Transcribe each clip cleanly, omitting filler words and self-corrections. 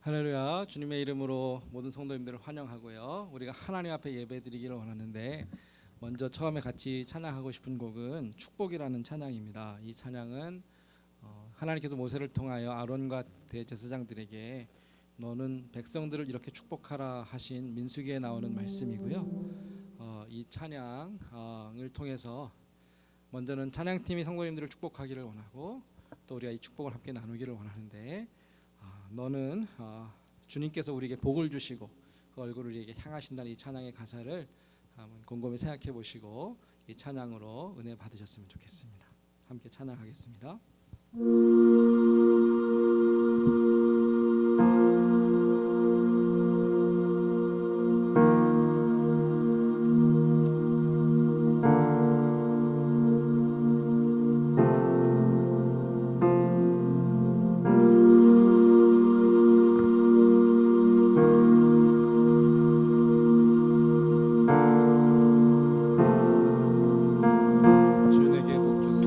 할렐루야. 주님의 이름으로 모든 성도님들을 환영하고요. 우리가 하나님 앞에 예배드리기를 원하는데 먼저 처음에 같이 찬양하고 싶은 곡은 축복이라는 찬양입니다. 이 찬양은 하나님께서 모세를 통하여 아론과 대제사장들에게 너는 백성들을 이렇게 축복하라 하신 민수기에 나오는 말씀이고요. 이 찬양을 통해서 먼저는 찬양팀이 성도님들을 축복하기를 원하고 또 우리가 이 축복을 함께 나누기를 원하는데 너는 주님께서 우리에게 복을 주시고 그 얼굴을 우리에게 향하신다는 이 찬양의 가사를 한번 곰곰이 생각해 보시고 이 찬양으로 은혜 받으셨으면 좋겠습니다. 함께 찬양하겠습니다. 주에게 복 주사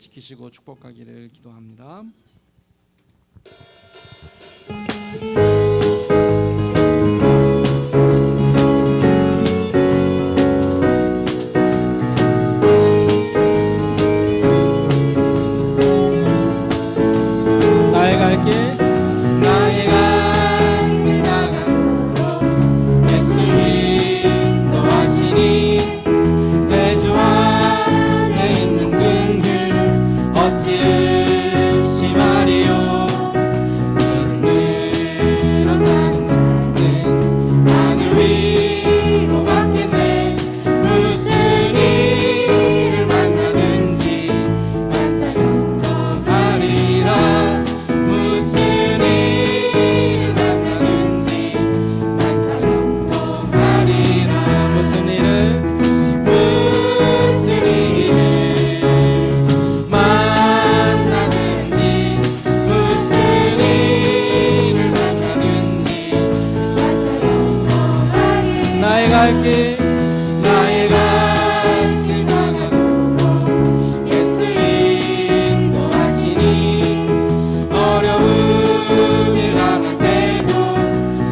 지키시고 축복하기를 기도합니다. 나의 갈 길, 나의 갈 길 나가도록 예수 인도하시니 내 주 안에 있는 근들 어찌 의심하리요. 믿음으로 사는 자는 하늘 위로 받겠네. 무슨 일을 만나든지 만사 영통하리라. 무슨 일을 만나든지 만사 영통하리라. 무슨 일을 만나든지 무슨 일을 만나든지 만사 영통하리라. 나의 갈 길, 나의 갈 길 나가도록 예수 인도하시니 어려움을 당할 때도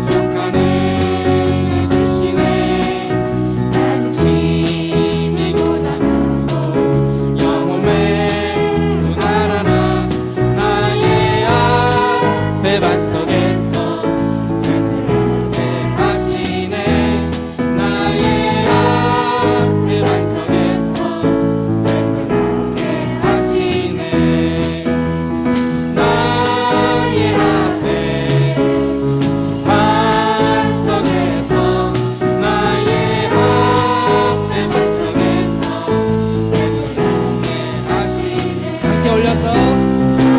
족한 은혜 주시네. 나를 심히 고단하고 영혼 메고 날아라. 나의 앞에 반석에서 새롭게 하시네. 나의 앞에 반석에서 새롭게 하시네. 나의 앞에 반석에서 나의 앞에 반석에서 새롭게 하시네. 함께 올려서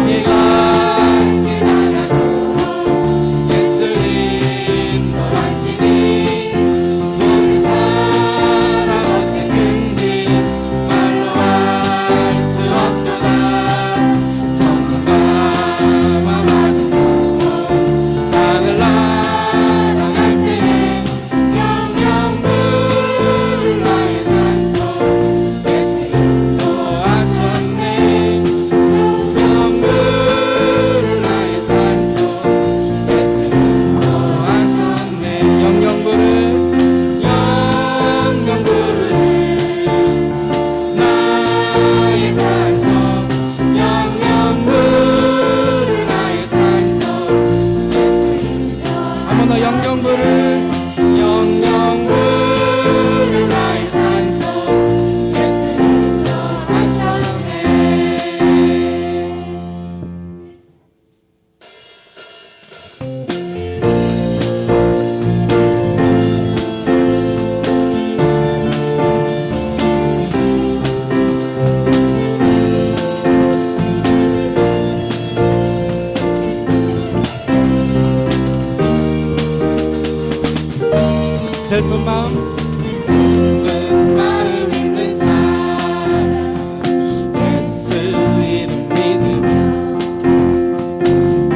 네가 함께 나가도록 예수 인도하시니 모든 사랑 어쨌든지 말로 할 수 없도다. 정금과 마마도 보고 하늘 날아갈 때에 영영불 나의 산소 예수 인도하셨네. 영영불 나의 산소 예수 인도하셨네. 영영불을 나의 산소 영영불을 나의 산소 예수 인도. 한 번 더 영영불을 나의 산소 예수 인도하셨네. 슬픈 마음 있는 사람 예수 이름 믿으며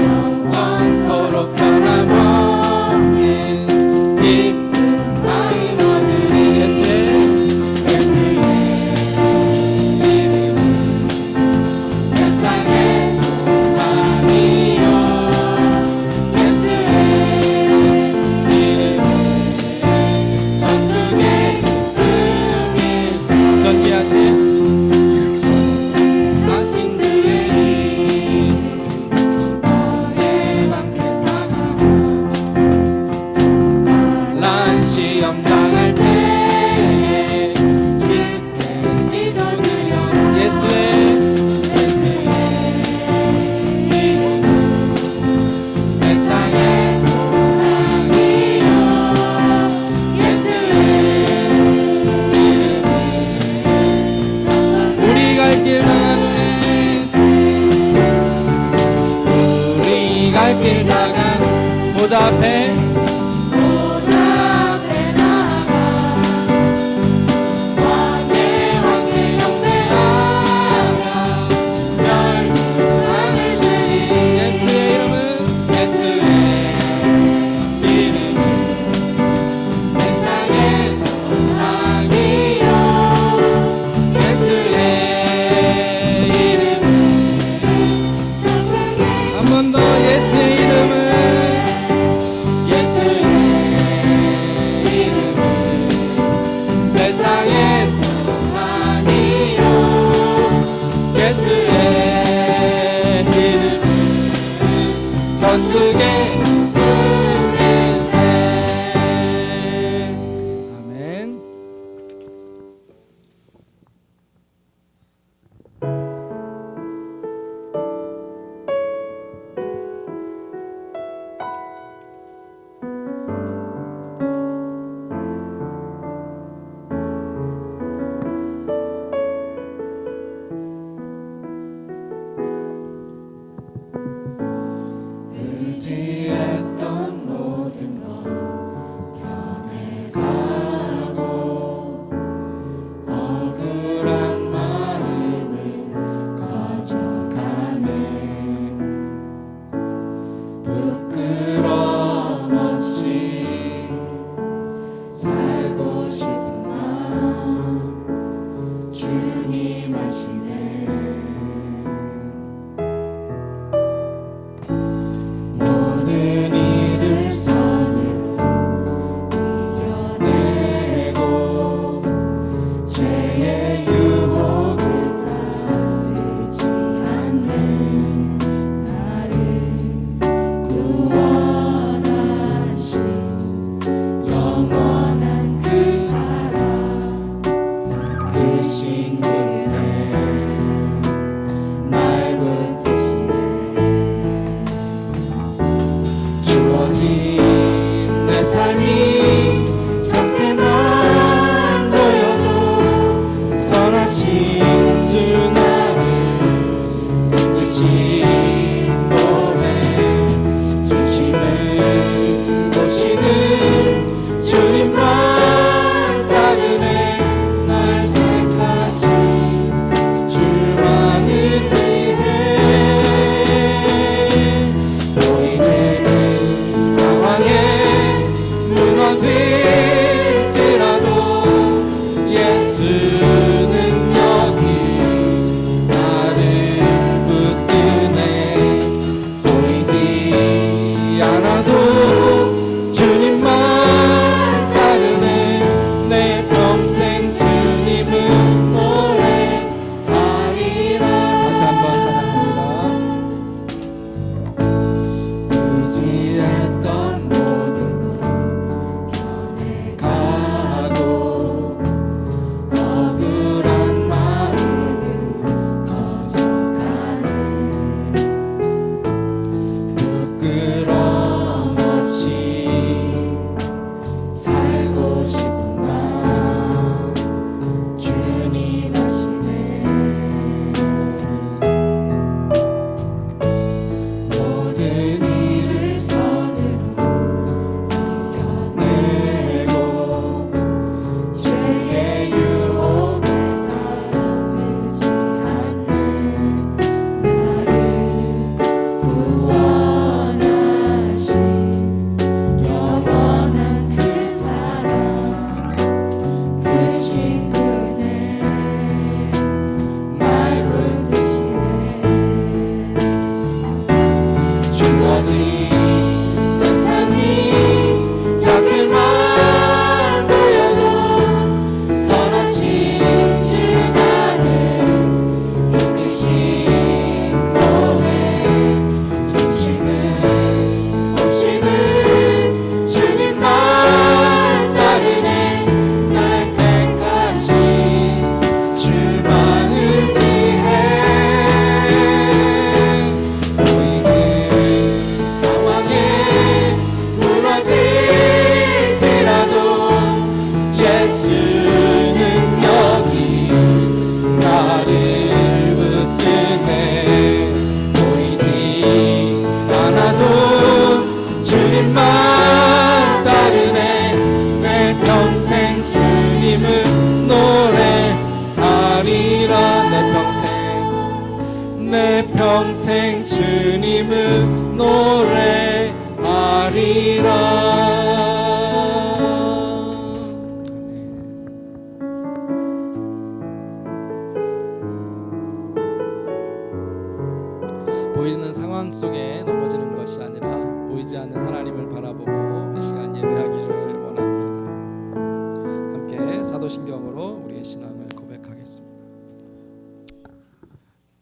영원토록 변함없는 기쁜 마음 얻으리. 예수의 이름 세상의 소망이요. 예수의 이름 전국의 보답해 나가 왕의 경배하며 넓은 하늘들이 예수의 이름은 세상의 소망이요 예수의 이름 예수의 이름은 세상에서 아니요 예수의 이름은 전국에 우리세. 아멘. 의지했던 모든 것 변해가고 억울한 마음을 가져가네. 부끄러움 없이 살고 싶은 마음 주님 아시네. 모든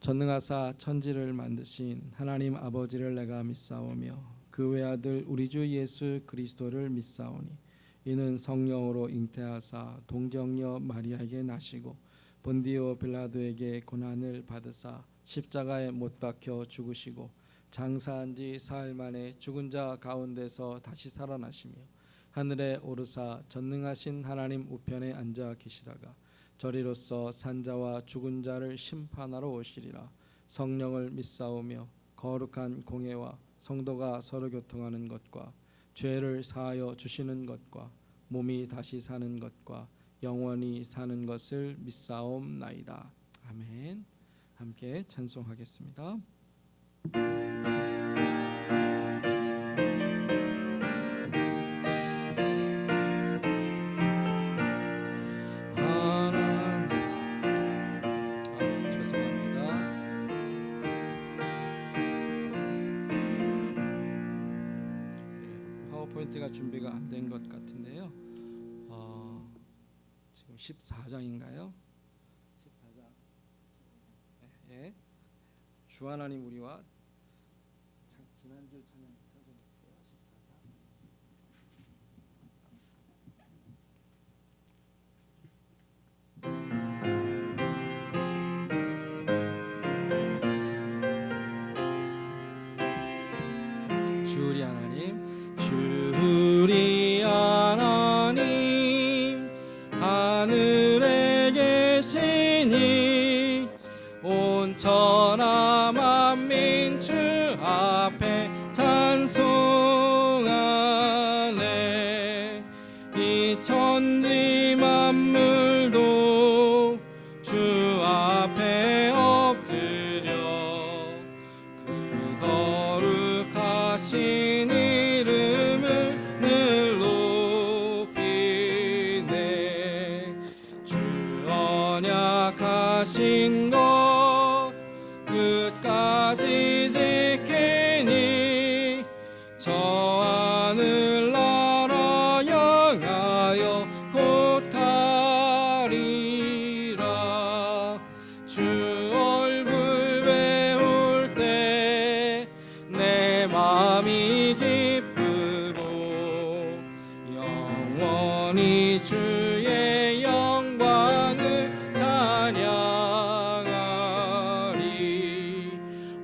전능하사 천지를 만드신 하나님 아버지를 내가 믿사오며 그 외아들 우리 주 예수 그리스도를 믿사오니 이는 성령으로 잉태하사 동정녀 마리아에게 나시고 본디오 빌라도에게 고난을 받으사 십자가에 못 박혀 죽으시고 장사한 지 사흘 만에 죽은 자 가운데서 다시 살아나시며 하늘에 오르사 전능하신 하나님 우편에 앉아 계시다가 저리로서 산자와 죽은 자를 심판하러 오시리라. 성령을 믿사오며 거룩한 공회와 성도가 서로 교통하는 것과 죄를 사하여 주시는 것과 몸이 다시 사는 것과 영원히 사는 것을 믿사옵나이다. 아멘. 함께 찬송하겠습니다. 파워포인트가 준비가 안 된 것 같은데요. 지금 14장인가요? 14장. 예. 주 하나님 우리와 지난주 찬양 펴볼게요. 14장. 주 우리 하나님, 주 우리 하나님, 하늘에 계시니 온 천하 만민 주 앞에 찬송하네. 이 천지 만물도 주 앞에 엎드려 그 거룩하신 이름을 늘 높이네. 주 언약하신 것 끝까지 지키니 저 하늘나라 향하여 곧 가리라. 주 얼굴 배울 때 내 마음이 기쁘고 영원히 주의 영광을 찬양하리.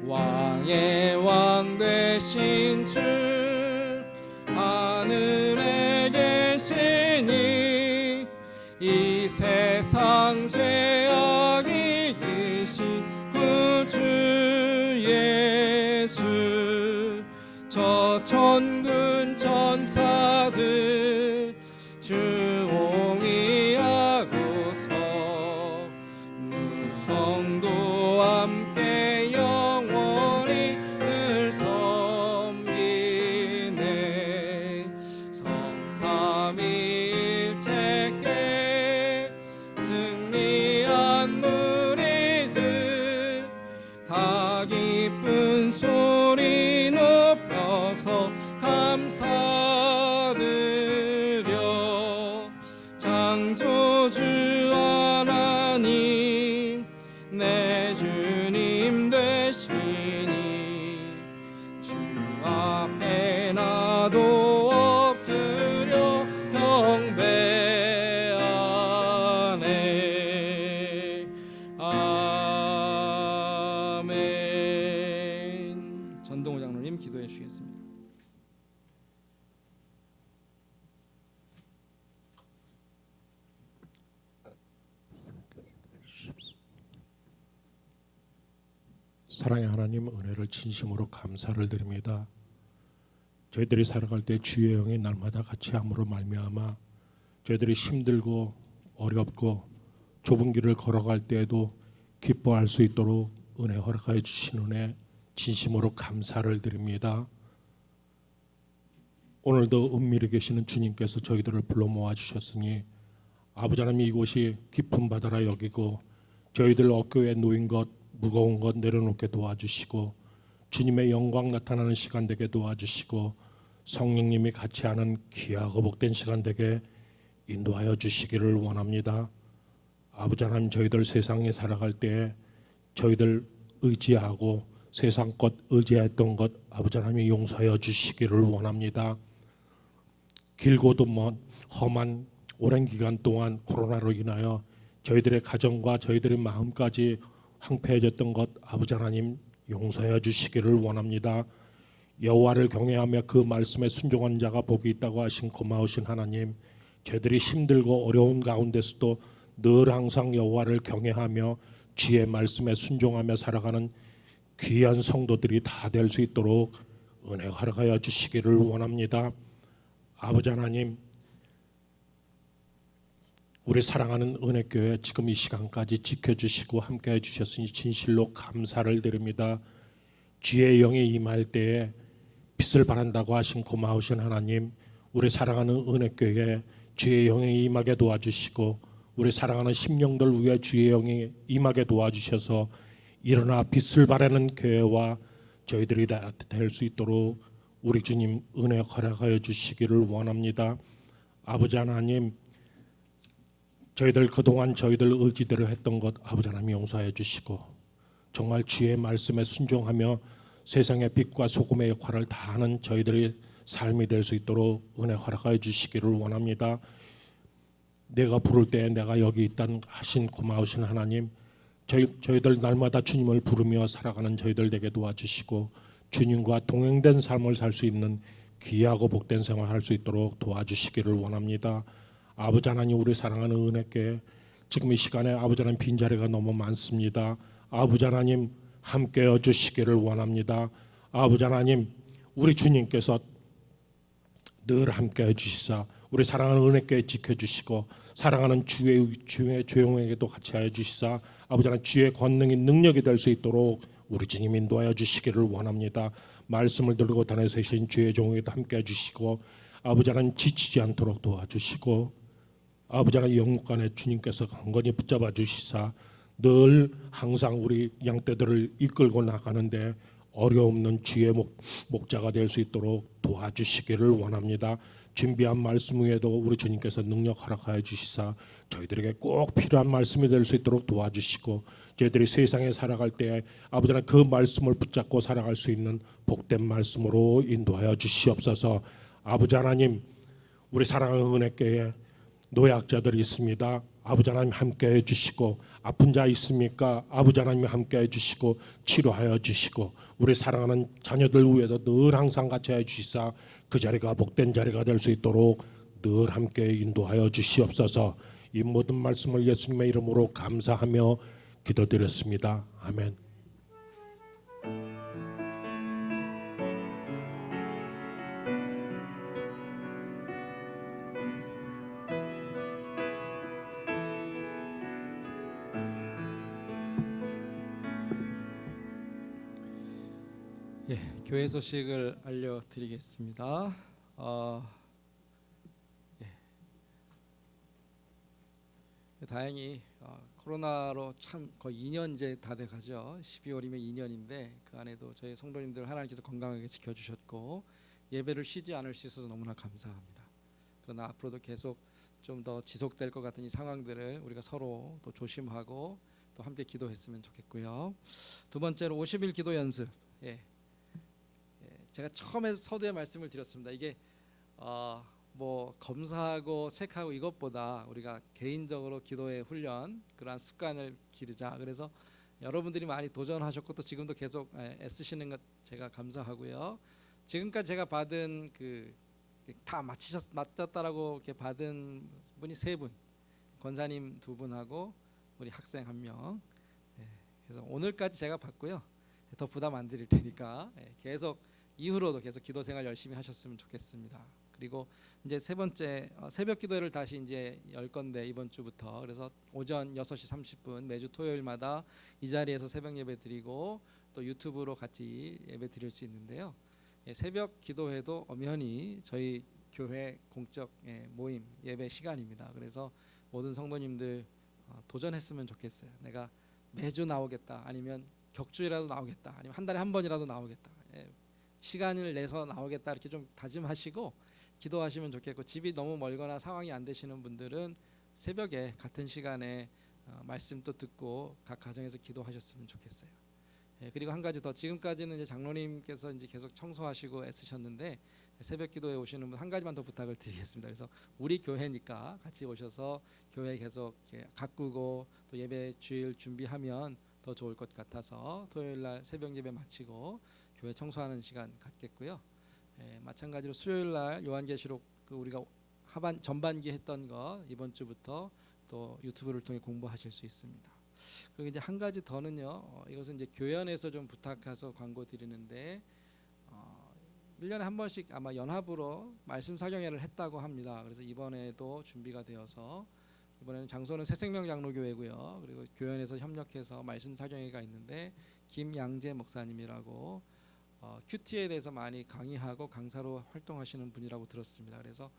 왕의 왕 되신 주 하늘에 계시니 이 세상 죄악 이기신 구주 예수. 저 천군 천사들 주옹이하고서 무성도 함께 영원히 늘 섬기네. 성삼위일체께 승리한 무리들 다 기쁜 소리 높여서 감사드려. 창조주 하나님 내 주님 되시니 주 앞에 나도 엎드려 경배하네. 아멘. 전동호 장로님 기도해 주시겠습니다. 사랑의 하나님, 은혜를 진심으로 감사를 드립니다. 저희들이 살아갈 때 주의 영이 날마다 같이 함으로 말미암아 저희들이 힘들고 어렵고 좁은 길을 걸어갈 때에도 기뻐할 수 있도록 은혜 허락하여 주신 은혜 진심으로 감사를 드립니다. 오늘도 은밀히 계시는 주님께서 저희들을 불러 모아 주셨으니 아버지 하나님, 이곳이 깊은 바다라 여기고 저희들 어깨에 놓인 것 무거운 것 내려놓게 도와주시고 주님의 영광 나타나는 시간 되게 도와주시고 성령님이 같이 하는 귀하고 복된 시간 되게 인도하여 주시기를 원합니다. 아버지 하나님, 저희들 세상에 살아갈 때 저희들 의지하고 세상 것 의지했던 것 아버지 하나님이 용서하여 주시기를 원합니다. 길고도 먼 험한 오랜 기간 동안 코로나로 인하여 저희들의 가정과 저희들의 마음까지 황폐해졌던 것 아버지 하나님 용서하여 주시기를 원합니다. 여호와를 경외하며 그 말씀에 순종한 자가 복이 있다고 하신 고마우신 하나님, 저희들이 힘들고 어려운 가운데서도 늘 항상 여호와를 경외하며 주의 말씀에 순종하며 살아가는 귀한 성도들이 다 될 수 있도록 은혜 허락하여 주시기를 원합니다. 아버지 하나님, 우리 사랑하는 은혜교회 지금 이 시간까지 지켜주시고 함께해 주셨으니 진실로 감사를 드립니다. 주의 영이 임할 때에 빛을 발한다고 하신 고마우신 하나님, 우리 사랑하는 은혜교회에 주의 영이 임하게 도와주시고 우리 사랑하는 심령들 위에 주의 영이 임하게 도와주셔서 일어나 빛을 발하는 교회와 저희들이 다 될 수 있도록 우리 주님 은혜 허락하여 주시기를 원합니다. 아버지 하나님, 저희들 그동안 저희들 의지대로 했던 것 아버지 하나님 용서해 주시고 정말 주의 말씀에 순종하며 세상의 빛과 소금의 역할을 다하는 저희들의 삶이 될 수 있도록 은혜 허락하여 주시기를 원합니다. 내가 부를 때 내가 여기 있다는 하신 고마우신 하나님, 저희들 날마다 주님을 부르며 살아가는 저희들 되게 도와주시고 주님과 동행된 삶을 살 수 있는 귀하고 복된 생활을 할 수 있도록 도와주시기를 원합니다. 아버지 하나님, 우리 사랑하는 은혜께 지금 이 시간에 아버지 하나님 빈자리가 너무 많습니다. 아버지 하나님 함께해 주시기를 원합니다. 아버지 하나님, 우리 주님께서 늘 함께해 주시사 우리 사랑하는 은혜께 지켜주시고 사랑하는 주의 조용에게도 같이 하여 주시사 아버지 하나님 주의 권능이 능력이 될 수 있도록 우리 주님 인도하여 주시기를 원합니다. 말씀을 들고 다니시는 주의 종에게도 함께해 주시고 아버지 하나님 지치지 않도록 도와주시고 아버지 하나님 영육간에 주님께서 강건히 붙잡아 주시사 늘 항상 우리 양떼들을 이끌고 나가는데 어려움는 주의 목자가 될 수 있도록 도와주시기를 원합니다. 준비한 말씀 위에도 우리 주님께서 능력 허락하여 주시사 저희들에게 꼭 필요한 말씀이 될 수 있도록 도와주시고 저희들이 세상에 살아갈 때 아버지 하나님 그 말씀을 붙잡고 살아갈 수 있는 복된 말씀으로 인도하여 주시옵소서. 아버지 하나님, 우리 사랑하는 은혜교회에 노약자들이 있습니다. 아버지 하나님 함께해 주시고 아픈 자 있습니까? 아버지 하나님 함께해 주시고 치료하여 주시고 우리 사랑하는 자녀들 위에도 늘 항상 같이 해 주시사 그 자리가 복된 자리가 될 수 있도록 늘 함께 인도하여 주시옵소서. 이 모든 말씀을 예수님의 이름으로 감사하며 기도드렸습니다. 아멘. 예, 교회 소식을 알려드리겠습니다. 다행히 코로나로 참 거의 2년 이제 다 돼가죠. 12월이면 2년인데 그 안에도 저희 성도님들 하나님께서 건강하게 지켜주셨고 예배를 쉬지 않을 수 있어서 너무나 감사합니다. 그러나 앞으로도 계속 좀 더 지속될 것 같은 이 상황들을 우리가 서로 또 조심하고 또 함께 기도했으면 좋겠고요. 두 번째로 50일 기도 연습. 제가 처음에 서두에 말씀을 드렸습니다. 이게 뭐 검사하고 체크하고 이것보다 우리가 개인적으로 기도의 훈련 그러한 습관을 기르자. 그래서 여러분들이 많이 도전하셨고 또 지금도 계속 애쓰시는 것 제가 감사하고요. 지금까지 제가 받은 다 맞췄다라고 이렇게 받은 분이 3분, 권사님 2분하고 우리 학생 1명. 그래서 오늘까지 제가 받고요. 더 부담 안 드릴 테니까 계속 이후로도 계속 기도 생활 열심히 하셨으면 좋겠습니다. 그리고 이제 세 번째 새벽 기도회를 다시 이제 열 건데 이번 주부터 그래서 오전 6시 30분 매주 토요일마다 이 자리에서 새벽 예배 드리고 또 유튜브로 같이 예배 드릴 수 있는데요. 새벽 기도회도 엄연히 저희 교회 공적 모임 예배 시간입니다. 그래서 모든 성도님들 도전했으면 좋겠어요. 내가 매주 나오겠다, 아니면 격주일라도 나오겠다, 아니면 한 달에 한 번이라도 나오겠다, 시간을 내서 나오겠다 이렇게 좀 다짐하시고 기도하시면 좋겠고, 집이 너무 멀거나 상황이 안 되시는 분들은 새벽에 같은 시간에 말씀 또 듣고 각 가정에서 기도하셨으면 좋겠어요. 그리고 한 가지 더, 지금까지는 이제 장로님께서 이제 계속 청소하시고 애쓰셨는데 새벽 기도에 오시는 분 한 가지만 더 부탁을 드리겠습니다. 그래서 우리 교회니까 같이 오셔서 교회 계속 이렇게 가꾸고 또 예배 주일 준비하면 더 좋을 것 같아서 토요일 날 새벽 예배 마치고 교회 청소하는 시간 갖겠고요. 마찬가지로 수요일 날 요한계시록 그 우리가 하반 전반기 했던 거 이번 주부터 또 유튜브를 통해 공부하실 수 있습니다. 그리고 이제 한 가지 더는요. 이것은 이제 교연에서 좀 부탁해서 광고 드리는데 1년에 한 번씩 아마 연합으로 말씀 사경회를 했다고 합니다. 그래서 이번에도 준비가 되어서 이번에는 장소는 새생명 장로교회고요. 그리고 교연에서 협력해서 말씀 사경회가 있는데 김양재 목사님이라고 큐티에 대해서 많이 강의하고 강사로 활동하시는 분이라고 들었습니다. 그래서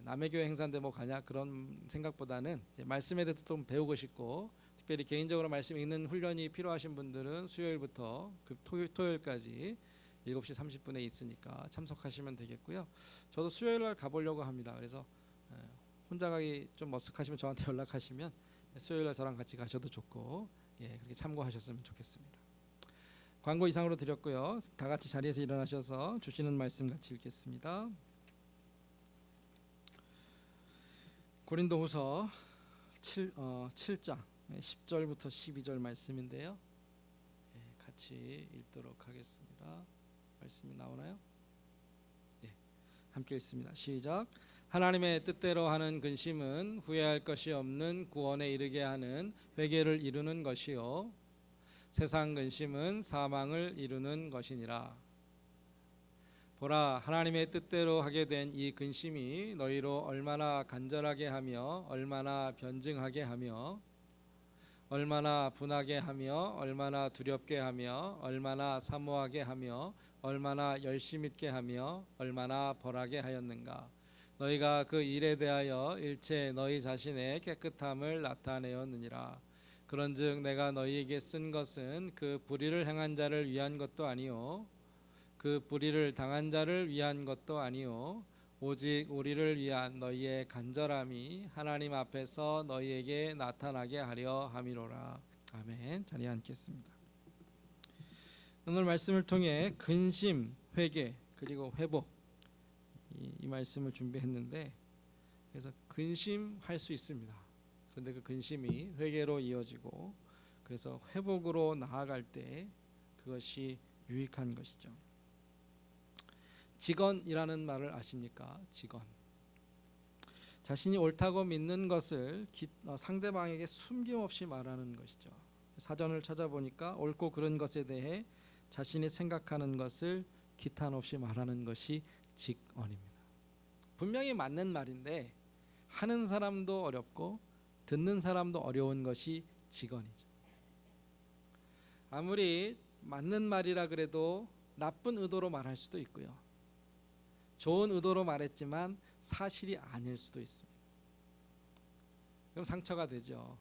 남의 교회 행사인데 뭐 가냐 그런 생각보다는 이제 말씀에 대해서 좀 배우고 싶고 특별히 개인적으로 말씀 읽는 훈련이 필요하신 분들은 수요일부터 그 토요일까지 7시 30분에 있으니까 참석하시면 되겠고요. 저도 수요일 날 가보려고 합니다. 그래서 혼자 가기 좀 머쓱하시면 저한테 연락하시면 수요일 날 저랑 같이 가셔도 좋고 그렇게 참고하셨으면 좋겠습니다. 광고 이상으로 드렸고요. 다 같이 자리에서 일어나셔서 주시는 말씀 같이 읽겠습니다. 고린도후서 7장 10절부터 12절 말씀인데요. 같이 읽도록 하겠습니다. 말씀이 나오나요? 함께 읽습니다. 시작. 하나님의 뜻대로 하는 근심은 후회할 것이 없는 구원에 이르게 하는 회개를 이루는 것이요 세상 근심은 사망을 이루는 것이니라. 보라, 하나님의 뜻대로 하게 된 이 근심이 너희로 얼마나 간절하게 하며 얼마나 변증하게 하며 얼마나 분하게 하며 얼마나 두렵게 하며 얼마나 사모하게 하며 얼마나 열심 있게 하며 얼마나 벌하게 하였는가. 너희가 그 일에 대하여 일체 너희 자신의 깨끗함을 나타내었느니라. 그런즉 내가 너희에게 쓴 것은 그 불의를 행한 자를 위한 것도 아니요 그 불의를 당한 자를 위한 것도 아니요 오직 우리를 위한 너희의 간절함이 하나님 앞에서 너희에게 나타나게 하려 함이로라. 아멘. 자리에 앉겠습니다. 오늘 말씀을 통해 근심, 회개 그리고 회복 이 말씀을 준비했는데 그래서 근심할 수 있습니다. 그런데 그 근심이 회개로 이어지고 그래서 회복으로 나아갈 때 그것이 유익한 것이죠. 직언이라는 말을 아십니까? 직언. 자신이 옳다고 믿는 것을 상대방에게 숨김없이 말하는 것이죠. 사전을 찾아보니까 옳고 그른 것에 대해 자신이 생각하는 것을 기탄 없이 말하는 것이 직언입니다. 분명히 맞는 말인데 하는 사람도 어렵고 듣는 사람도 어려운 것이 직언이죠. 아무리 맞는 말이라 그래도 나쁜 의도로 말할 수도 있고요. 좋은 의도로 말했지만 사실이 아닐 수도 있습니다. 그럼 상처가 되죠.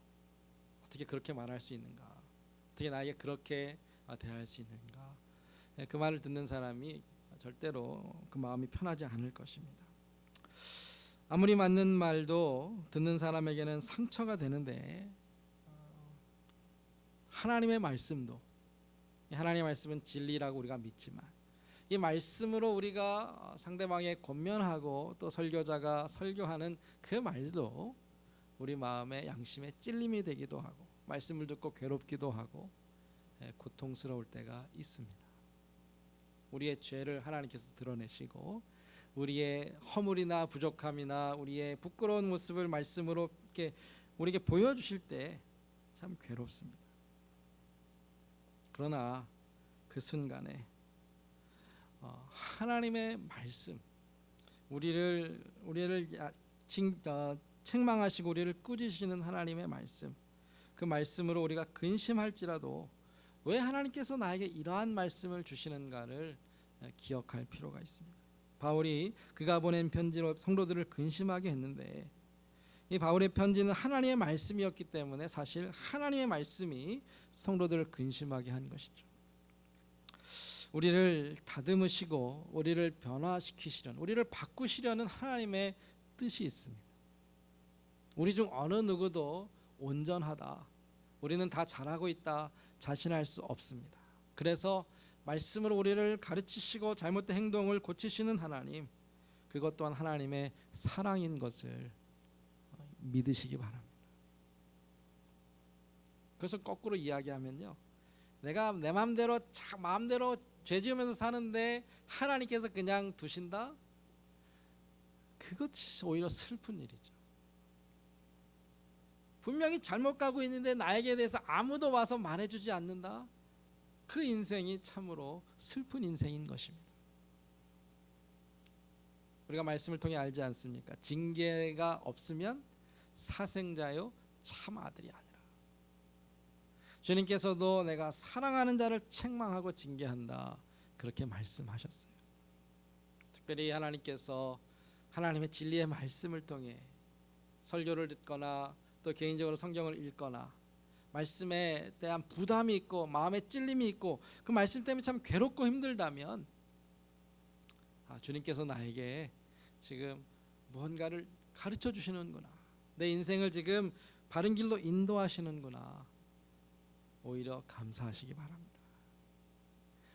어떻게 그렇게 말할 수 있는가? 어떻게 나에게 그렇게 대할 수 있는가? 그 말을 듣는 사람이 절대로 그 마음이 편하지 않을 것입니다. 아무리 맞는 말도 듣는 사람에게는 상처가 되는데 하나님의 말씀도 하나님의 말씀은 진리라고 우리가 믿지만 이 말씀으로 우리가 상대방에 권면하고 또 설교자가 설교하는 그 말도 우리 마음의 양심에 찔림이 되기도 하고 말씀을 듣고 괴롭기도 하고 고통스러울 때가 있습니다. 우리의 죄를 하나님께서 드러내시고 우리의 허물이나 부족함이나 우리의 부끄러운 모습을 말씀으로 이렇게 우리에게 보여주실 때 참 괴롭습니다. 그러나 그 순간에 하나님의 말씀, 우리를 책망하시고 우리를 꾸짖으시는 하나님의 말씀, 그 말씀으로 우리가 근심할지라도 왜 하나님께서 나에게 이러한 말씀을 주시는가를 기억할 필요가 있습니다. 바울이 그가 보낸 편지로 성도들을 근심하게 했는데 이 바울의 편지는 하나님의 말씀이었기 때문에 사실 하나님의 말씀이 성도들을 근심하게 한 것이죠. 우리를 다듬으시고 우리를 변화시키시려는, 우리를 바꾸시려는 하나님의 뜻이 있습니다. 우리 중 어느 누구도 온전하다, 우리는 다 잘하고 있다 자신할 수 없습니다. 그래서 말씀으로 우리를 가르치시고 잘못된 행동을 고치시는 하나님, 그것 또한 하나님의 사랑인 것을 믿으시기 바랍니다. 그래서 거꾸로 이야기하면요, 내가 내 마음대로 죄 지으면서 사는데 하나님께서 그냥 두신다? 그것이 오히려 슬픈 일이죠. 분명히 잘못 가고 있는데 나에게 대해서 아무도 와서 말해주지 않는다? 그 인생이 참으로 슬픈 인생인 것입니다. 우리가 말씀을 통해 알지 않습니까? 징계가 없으면 사생자요 참 아들이 아니라. 주님께서도 내가 사랑하는 자를 책망하고 징계한다, 그렇게 말씀하셨어요. 특별히 하나님께서 하나님의 진리의 말씀을 통해 설교를 듣거나 또 개인적으로 성경을 읽거나 말씀에 대한 부담이 있고 마음에 찔림이 있고 그 말씀 때문에 참 괴롭고 힘들다면, 주님께서 나에게 지금 무언가를 가르쳐 주시는구나, 내 인생을 지금 바른 길로 인도하시는구나, 오히려 감사하시기 바랍니다.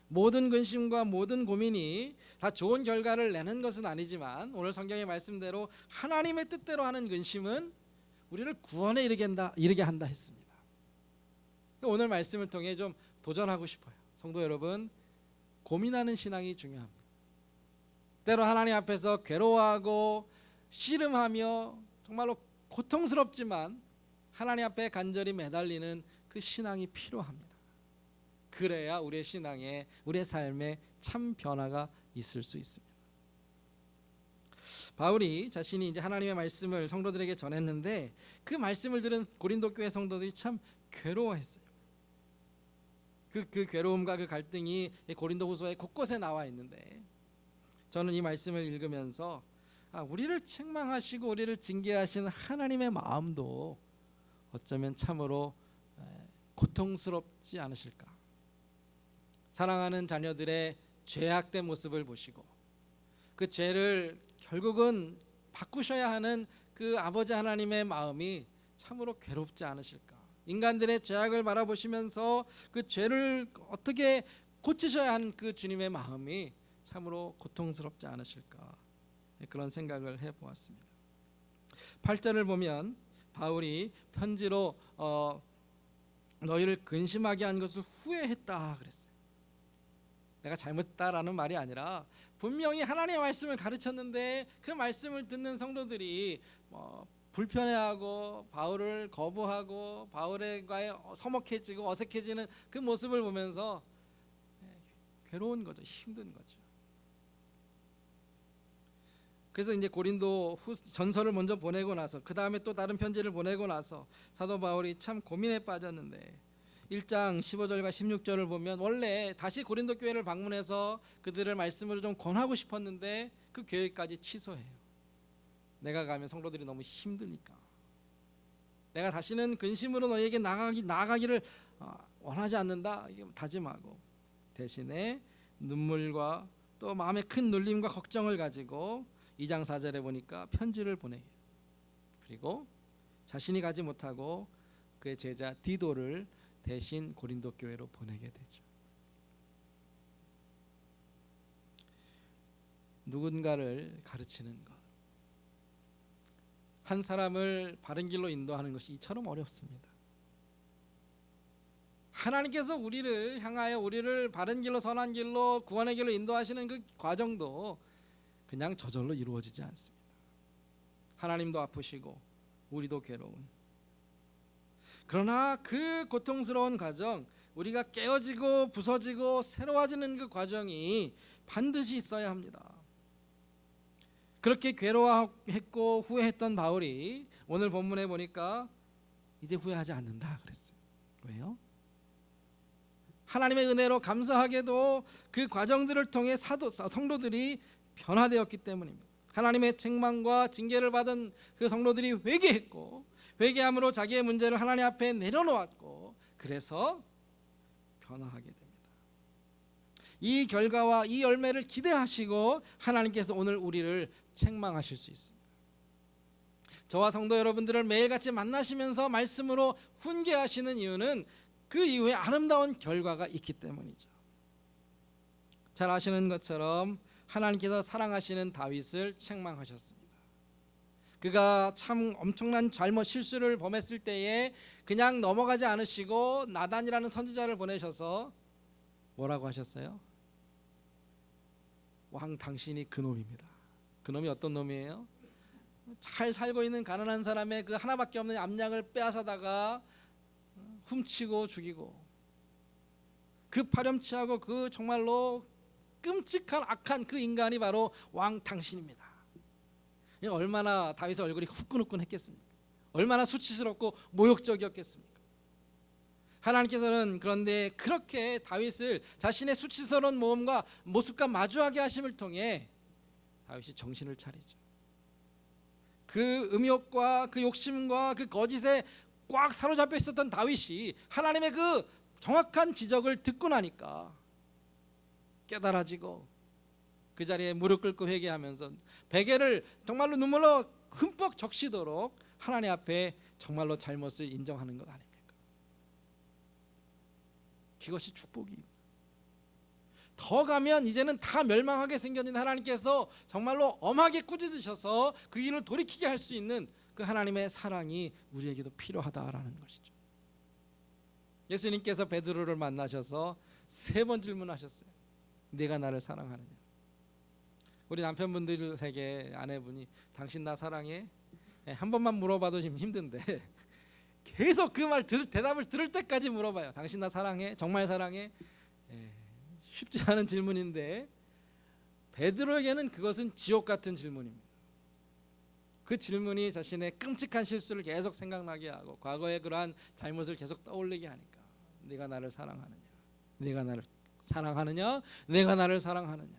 모든 근심과 모든 고민이 다 좋은 결과를 내는 것은 아니지만, 오늘 성경의 말씀대로 하나님의 뜻대로 하는 근심은 우리를 구원에 이르게 한다 했습니다. 오늘 말씀을 통해 좀 도전하고 싶어요. 성도 여러분, 고민하는 신앙이 중요합니다. 때로 하나님 앞에서 괴로워하고 씨름하며 정말로 고통스럽지만 하나님 앞에 간절히 매달리는 그 신앙이 필요합니다. 그래야 우리의 신앙에, 우리의 삶에 참 변화가 있을 수 있습니다. 바울이 자신이 이제 하나님의 말씀을 성도들에게 전했는데 그 말씀을 들은 고린도 교회 성도들이 참 괴로워했어요. 그 괴로움과 그 갈등이 고린도후서에 곳곳에 나와 있는데, 저는 이 말씀을 읽으면서 우리를 책망하시고 우리를 징계하시는 하나님의 마음도 어쩌면 참으로 고통스럽지 않으실까. 사랑하는 자녀들의 죄악된 모습을 보시고 그 죄를 결국은 바꾸셔야 하는 그 아버지 하나님의 마음이 참으로 괴롭지 않으실까. 인간들의 죄악을 바라보시면서 그 죄를 어떻게 고치셔야 하는 그 주님의 마음이 참으로 고통스럽지 않으실까, 그런 생각을 해보았습니다. 8절을 보면 바울이 편지로 너희를 근심하게 한 것을 후회했다 그랬어요. 내가 잘못했다라는 말이 아니라 분명히 하나님의 말씀을 가르쳤는데 그 말씀을 듣는 성도들이 불편해하고 바울을 거부하고 바울과의 서먹해지고 어색해지는 그 모습을 보면서 괴로운 거죠. 힘든 거죠. 그래서 이제 고린도 전서를 먼저 보내고 나서 그 다음에 또 다른 편지를 보내고 나서 사도 바울이 참 고민에 빠졌는데 1장 15절과 16절을 보면 원래 다시 고린도 교회를 방문해서 그들을 말씀으로 좀 권하고 싶었는데 그 계획까지 취소해요. 내가 가면 성도들이 너무 힘드니까, 내가 다시는 근심으로 너희에게 나아가기를 원하지 않는다, 다짐하고 대신에 눈물과 또 마음에 큰 눌림과 걱정을 가지고 2장 4절에 보니까 편지를 보내요. 그리고 자신이 가지 못하고 그의 제자 디도를 대신 고린도 교회로 보내게 되죠. 누군가를 가르치는 것, 한 사람을 바른 길로 인도하는 것이 이처럼 어렵습니다. 하나님께서 우리를 향하여 우리를 바른 길로, 선한 길로, 구원의 길로 인도하시는 그 과정도 그냥 저절로 이루어지지 않습니다. 하나님도 아프시고 우리도 괴로운, 그러나 그 고통스러운 과정, 우리가 깨어지고 부서지고 새로워지는 그 과정이 반드시 있어야 합니다. 그렇게 괴로워했고 후회했던 바울이 오늘 본문에 보니까 이제 후회하지 않는다 그랬어요. 왜요? 하나님의 은혜로 감사하게도 그 과정들을 통해 성도들이 변화되었기 때문입니다. 하나님의 책망과 징계를 받은 그 성도들이 회개했고, 회개함으로 자기의 문제를 하나님 앞에 내려놓았고, 그래서 변화하게 됩니다. 이 결과와 이 열매를 기대하시고 하나님께서 오늘 우리를 책망하실 수 있습니다. 저와 성도 여러분들을 매일같이 만나시면서 말씀으로 훈계하시는 이유는 그 이후에 아름다운 결과가 있기 때문이죠. 잘 아시는 것처럼 하나님께서 사랑하시는 다윗을 책망하셨습니다. 그가 참 엄청난 잘못 실수를 범했을 때에 그냥 넘어가지 않으시고 나단이라는 선지자를 보내셔서 뭐라고 하셨어요? 왕 당신이 그놈입니다. 그놈이 어떤 놈이에요? 잘 살고 있는 가난한 사람의 그 하나밖에 없는 암양을 빼앗아다가 훔치고 죽이고 그 파렴치하고 그 정말로 끔찍한 악한 그 인간이 바로 왕 당신입니다. 얼마나 다윗의 얼굴이 후끈후끈했겠습니까? 얼마나 수치스럽고 모욕적이었겠습니까? 하나님께서는 그런데 그렇게 다윗을 자신의 수치스러운 모험과 모습과 마주하게 하심을 통해 다윗이 정신을 차리죠. 그 음욕과 그 욕심과 그 거짓에 꽉 사로잡혀 있었던 다윗이 하나님의 그 정확한 지적을 듣고 나니까 깨달아지고 그 자리에 무릎 꿇고 회개하면서 베개를 정말로 눈물로 흠뻑 적시도록 하나님 앞에 정말로 잘못을 인정하는 것 아닙니까? 그것이 축복입니다. 더 가면 이제는 다 멸망하게 생겨진 하나님께서 정말로 엄하게 꾸짖으셔서 그 일을 돌이키게 할 수 있는 그 하나님의 사랑이 우리에게도 필요하다라는 것이죠. 예수님께서 베드로를 만나셔서 3번 질문하셨어요. 네가 나를 사랑하느냐? 우리 남편분들에게 아내분이 당신 나 사랑해? 한 번만 물어봐도 지금 힘든데 계속 그 말 대답을 들을 때까지 물어봐요. 당신 나 사랑해? 정말 사랑해? 쉽지 않은 질문인데 베드로에게는 그것은 지옥 같은 질문입니다. 그 질문이 자신의 끔찍한 실수를 계속 생각나게 하고 과거의 그러한 잘못을 계속 떠올리게 하니까 네가 나를 사랑하느냐? 네가 나를 사랑하느냐? 내가 나를 사랑하느냐?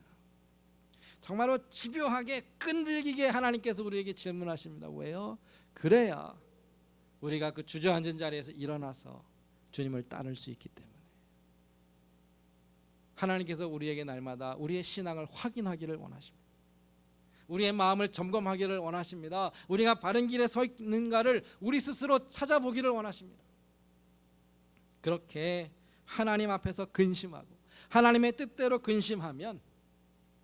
정말로 집요하게 끈질기게 하나님께서 우리에게 질문하십니다. 왜요? 그래야 우리가 그 주저앉은 자리에서 일어나서 주님을 따를 수 있기 때문에. 하나님께서 우리에게 날마다 우리의 신앙을 확인하기를 원하십니다. 우리의 마음을 점검하기를 원하십니다. 우리가 바른 길에 서 있는가를 우리 스스로 찾아보기를 원하십니다. 그렇게 하나님 앞에서 근심하고 하나님의 뜻대로 근심하면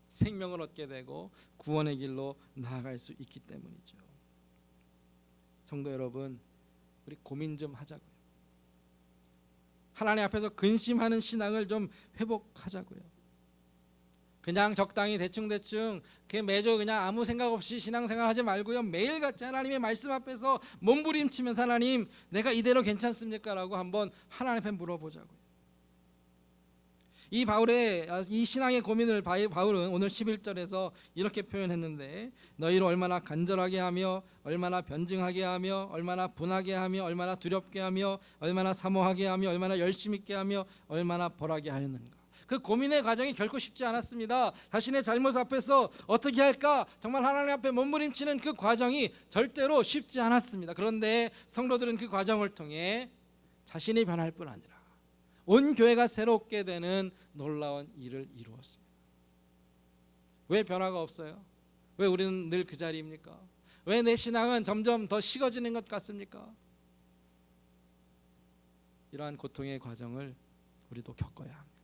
생명을 얻게 되고 구원의 길로 나아갈 수 있기 때문이죠. 성도 여러분, 우리 고민 좀 하자고요. 하나님 앞에서 근심하는 신앙을 좀 회복하자고요. 그냥 적당히 대충 매주 그냥 아무 생각 없이 신앙생활 하지 말고요. 매일같이 하나님의 말씀 앞에서 몸부림치면서 하나님 내가 이대로 괜찮습니까? 라고 한번 하나님 앞에 물어보자고요. 이 바울의 이 신앙의 고민을 바울은 오늘 11절에서 이렇게 표현했는데 너희를 얼마나 간절하게 하며 얼마나 변증하게 하며 얼마나 분하게 하며 얼마나 두렵게 하며 얼마나 사모하게 하며 얼마나 열심 있게 하며 얼마나 벌하게 하였는가. 그 고민의 과정이 결코 쉽지 않았습니다. 자신의 잘못 앞에서 어떻게 할까 정말 하나님 앞에 몸부림치는 그 과정이 절대로 쉽지 않았습니다. 그런데 성도들은 그 과정을 통해 자신이 변할 뿐 아니라 온 교회가 새롭게 되는 놀라운 일을 이루었습니다. 왜 변화가 없어요? 왜 우리는 늘 그 자리입니까? 왜 내 신앙은 점점 더 식어지는 것 같습니까? 이러한 고통의 과정을 우리도 겪어야 합니다.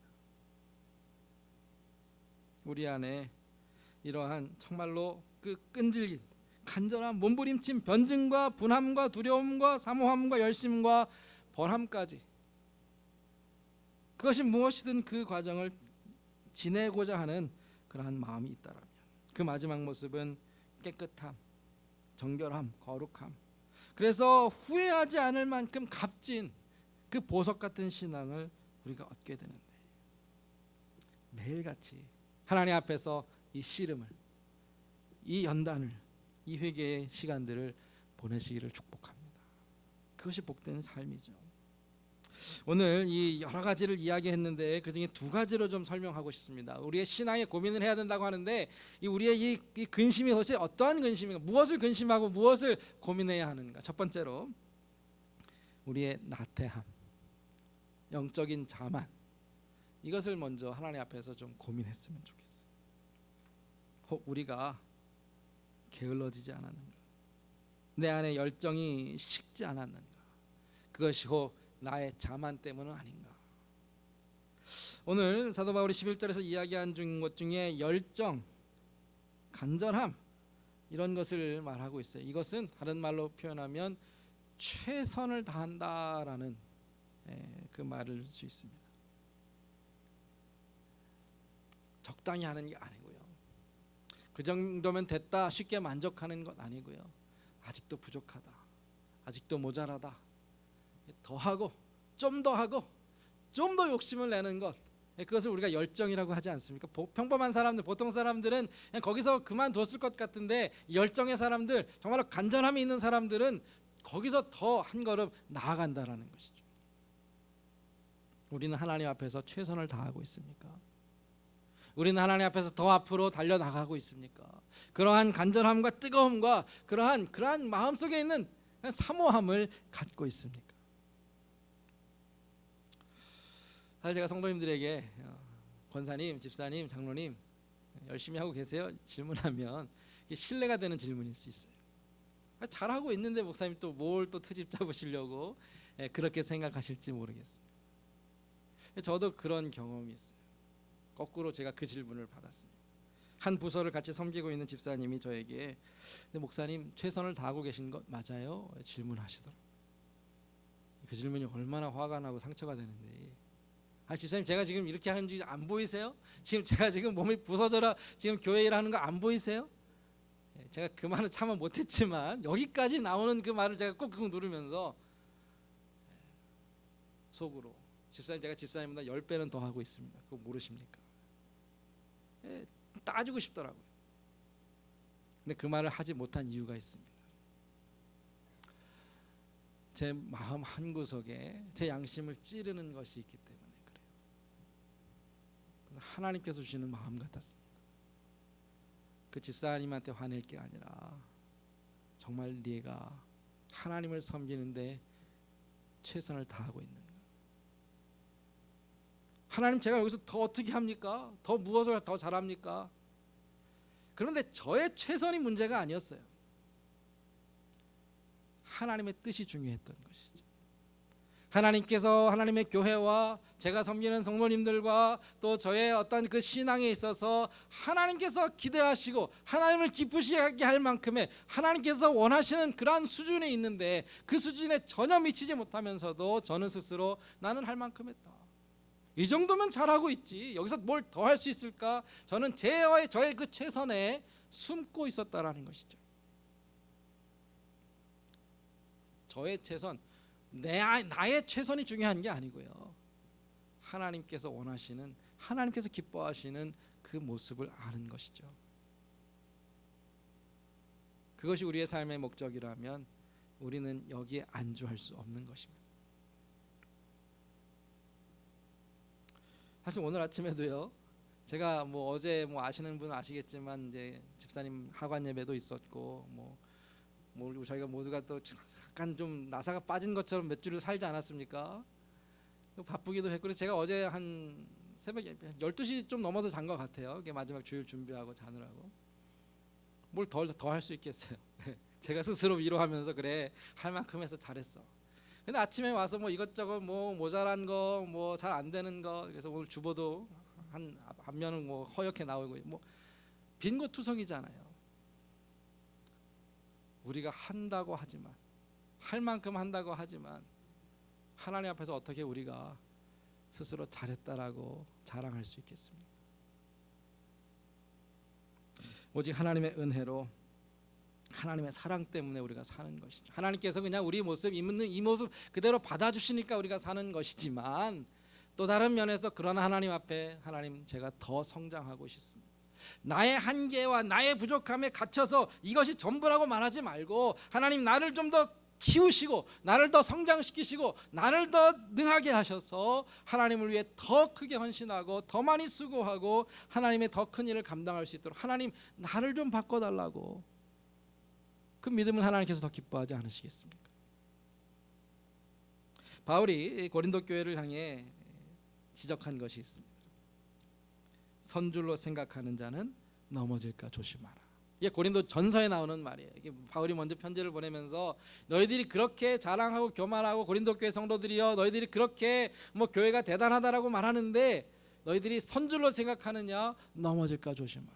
우리 안에 이러한 정말로 그 끈질긴 간절한 몸부림친 변증과 분함과 두려움과 사모함과 열심과 벌함까지 그것이 무엇이든 그 과정을 지내고자 하는 그러한 마음이 있다라면 그 마지막 모습은 깨끗함, 정결함, 거룩함. 그래서 후회하지 않을 만큼 값진 그 보석 같은 신앙을 우리가 얻게 되는데 매일같이 하나님 앞에서 이 씨름을, 이 연단을, 이 회개의 시간들을 보내시기를 축복합니다. 그것이 복된 삶이죠. 오늘 이 여러 가지를 이야기했는데 그중에 2가지로 좀 설명하고 싶습니다. 우리의 신앙에 고민을 해야 된다고 하는데 우리의 이 근심이 도대체 어떠한 근심인가, 무엇을 근심하고 무엇을 고민해야 하는가. 첫 번째로 우리의 나태함, 영적인 자만, 이것을 먼저 하나님 앞에서 좀 고민했으면 좋겠어요. 혹 우리가 게을러지지 않았는가, 내 안에 열정이 식지 않았는가, 그것이 혹 나의 자만 때문은 아닌가. 오늘 사도 바울이 11절에서 이야기한 것 중에 열정, 간절함 이런 것을 말하고 있어요. 이것은 다른 말로 표현하면 최선을 다한다라는 그 말을 수 있습니다. 적당히 하는 게 아니고요. 그 정도면 됐다 쉽게 만족하는 것 아니고요. 아직도 부족하다. 아직도 모자라다. 더 하고 좀 더 하고 좀 더 욕심을 내는 것. 그것을 우리가 열정이라고 하지 않습니까? 평범한 사람들, 보통 사람들은 그냥 거기서 그만뒀을 것 같은데 열정의 사람들, 정말로 간절함이 있는 사람들은 거기서 더 한 걸음 나아간다라는 것이죠. 우리는 하나님 앞에서 최선을 다하고 있습니까? 우리는 하나님 앞에서 더 앞으로 달려나가고 있습니까? 그러한 간절함과 뜨거움과 그러한 마음속에 있는 사모함을 갖고 있습니까? 사실 제가 성도님들에게 권사님, 집사님, 장로님 열심히 하고 계세요? 질문하면 이게 신뢰가 되는 질문일 수 있어요. 잘하고 있는데 목사님 또 뭘 또 트집 잡으시려고 그렇게 생각하실지 모르겠습니다. 저도 그런 경험이 있어요. 거꾸로 제가 그 질문을 받았습니다. 한 부서를 같이 섬기고 있는 집사님이 저에게 근데 목사님 최선을 다하고 계신 것 맞아요? 질문하시더라고요. 그 질문이 얼마나 화가 나고 상처가 되는지. 집사님 제가 지금 이렇게 하는지 안 보이세요? 지금 제가 지금 몸이 부서져라 지금 교회 일하는 거 안 보이세요? 제가 그 말을 참아 못했지만 여기까지 나오는 그 말을 제가 꾹꾹 누르면서 속으로 집사님 제가 집사님보다 10배는 더 하고 있습니다. 그거 모르십니까? 따지고 싶더라고요. 근데 그 말을 하지 못한 이유가 있습니다. 제 마음 한구석에 제 양심을 찌르는 것이 있기 때문에 그래요. 하나님께서 주시는 마음 같았습니다. 그 집사님한테 화낼 게 아니라 정말 네가 하나님을 섬기는데 최선을 다하고 있는가? 하나님 제가 여기서 더 어떻게 합니까? 더 무엇을 더 잘합니까? 그런데 저의 최선이 문제가 아니었어요. 하나님의 뜻이 중요했던 것이죠. 하나님께서 하나님의 교회와 제가 섬기는 성도님들과 또 저의 어떤 그 신앙에 있어서 하나님께서 기대하시고 하나님을 기쁘시게 할 만큼의 하나님께서 원하시는 그러한 수준에 있는데 그 수준에 전혀 미치지 못하면서도 저는 스스로 나는 할 만큼 했다. 이 정도면 잘하고 있지. 여기서 뭘 더 할 수 있을까? 저는 저의 그 최선에 숨고 있었다라는 것이죠. 저의 최선, 나의 최선이 중요한 게 아니고요. 하나님께서 원하시는, 하나님께서 기뻐하시는 그 모습을 아는 것이죠. 그것이 우리의 삶의 목적이라면 우리는 여기에 안주할 수 없는 것입니다. 사실 오늘 아침에도요. 제가 어제 아시는 분 아시겠지만 이제 집사님 하관 예배도 있었고 저희가 모두가 또 약간 좀 나사가 빠진 것처럼 몇 주를 살지 않았습니까? 바쁘기도 했고 그래서 제가 어제 한 새벽 12시 좀 넘어서 잔 것 같아요. 그게 마지막 주일 준비하고 자느라고. 뭘 더 할 수 있겠어요. 제가 스스로 위로하면서 그래 할 만큼 해서 잘했어. 근데 아침에 와서 이것저것 모자란 거 잘 안 되는 거 그래서 오늘 주보도 한 앞면은 허옇게 나오고 빈거 투성이잖아요. 우리가 한다고 하지만 할 만큼 한다고 하지만 하나님 앞에서 어떻게 우리가 스스로 잘했다라고 자랑할 수 있겠습니까? 오직 하나님의 은혜로 하나님의 사랑 때문에 우리가 사는 것이죠. 하나님께서 그냥 우리 모습 있는 이 모습 그대로 받아주시니까 우리가 사는 것이지만 또 다른 면에서 그러나 하나님 앞에 하나님 제가 더 성장하고 싶습니다. 나의 한계와 나의 부족함에 갇혀서 이것이 전부라고 말하지 말고 하나님 나를 좀 더 키우시고 나를 더 성장시키시고 나를 더 능하게 하셔서 하나님을 위해 더 크게 헌신하고 더 많이 수고하고 하나님의 더 큰 일을 감당할 수 있도록 하나님 나를 좀 바꿔달라고 그 믿음을 하나님께서 더 기뻐하지 않으시겠습니까? 바울이 고린도 교회를 향해 지적한 것이 있습니다. 선줄로 생각하는 자는 넘어질까 조심하라. 이게 고린도 전서에 나오는 말이에요. 이게 바울이 먼저 편지를 보내면서 너희들이 그렇게 자랑하고 교만하고 고린도 교회 성도들이여 너희들이 그렇게 뭐 교회가 대단하다라고 말하는데 너희들이 선줄로 생각하느냐 넘어질까 조심하라.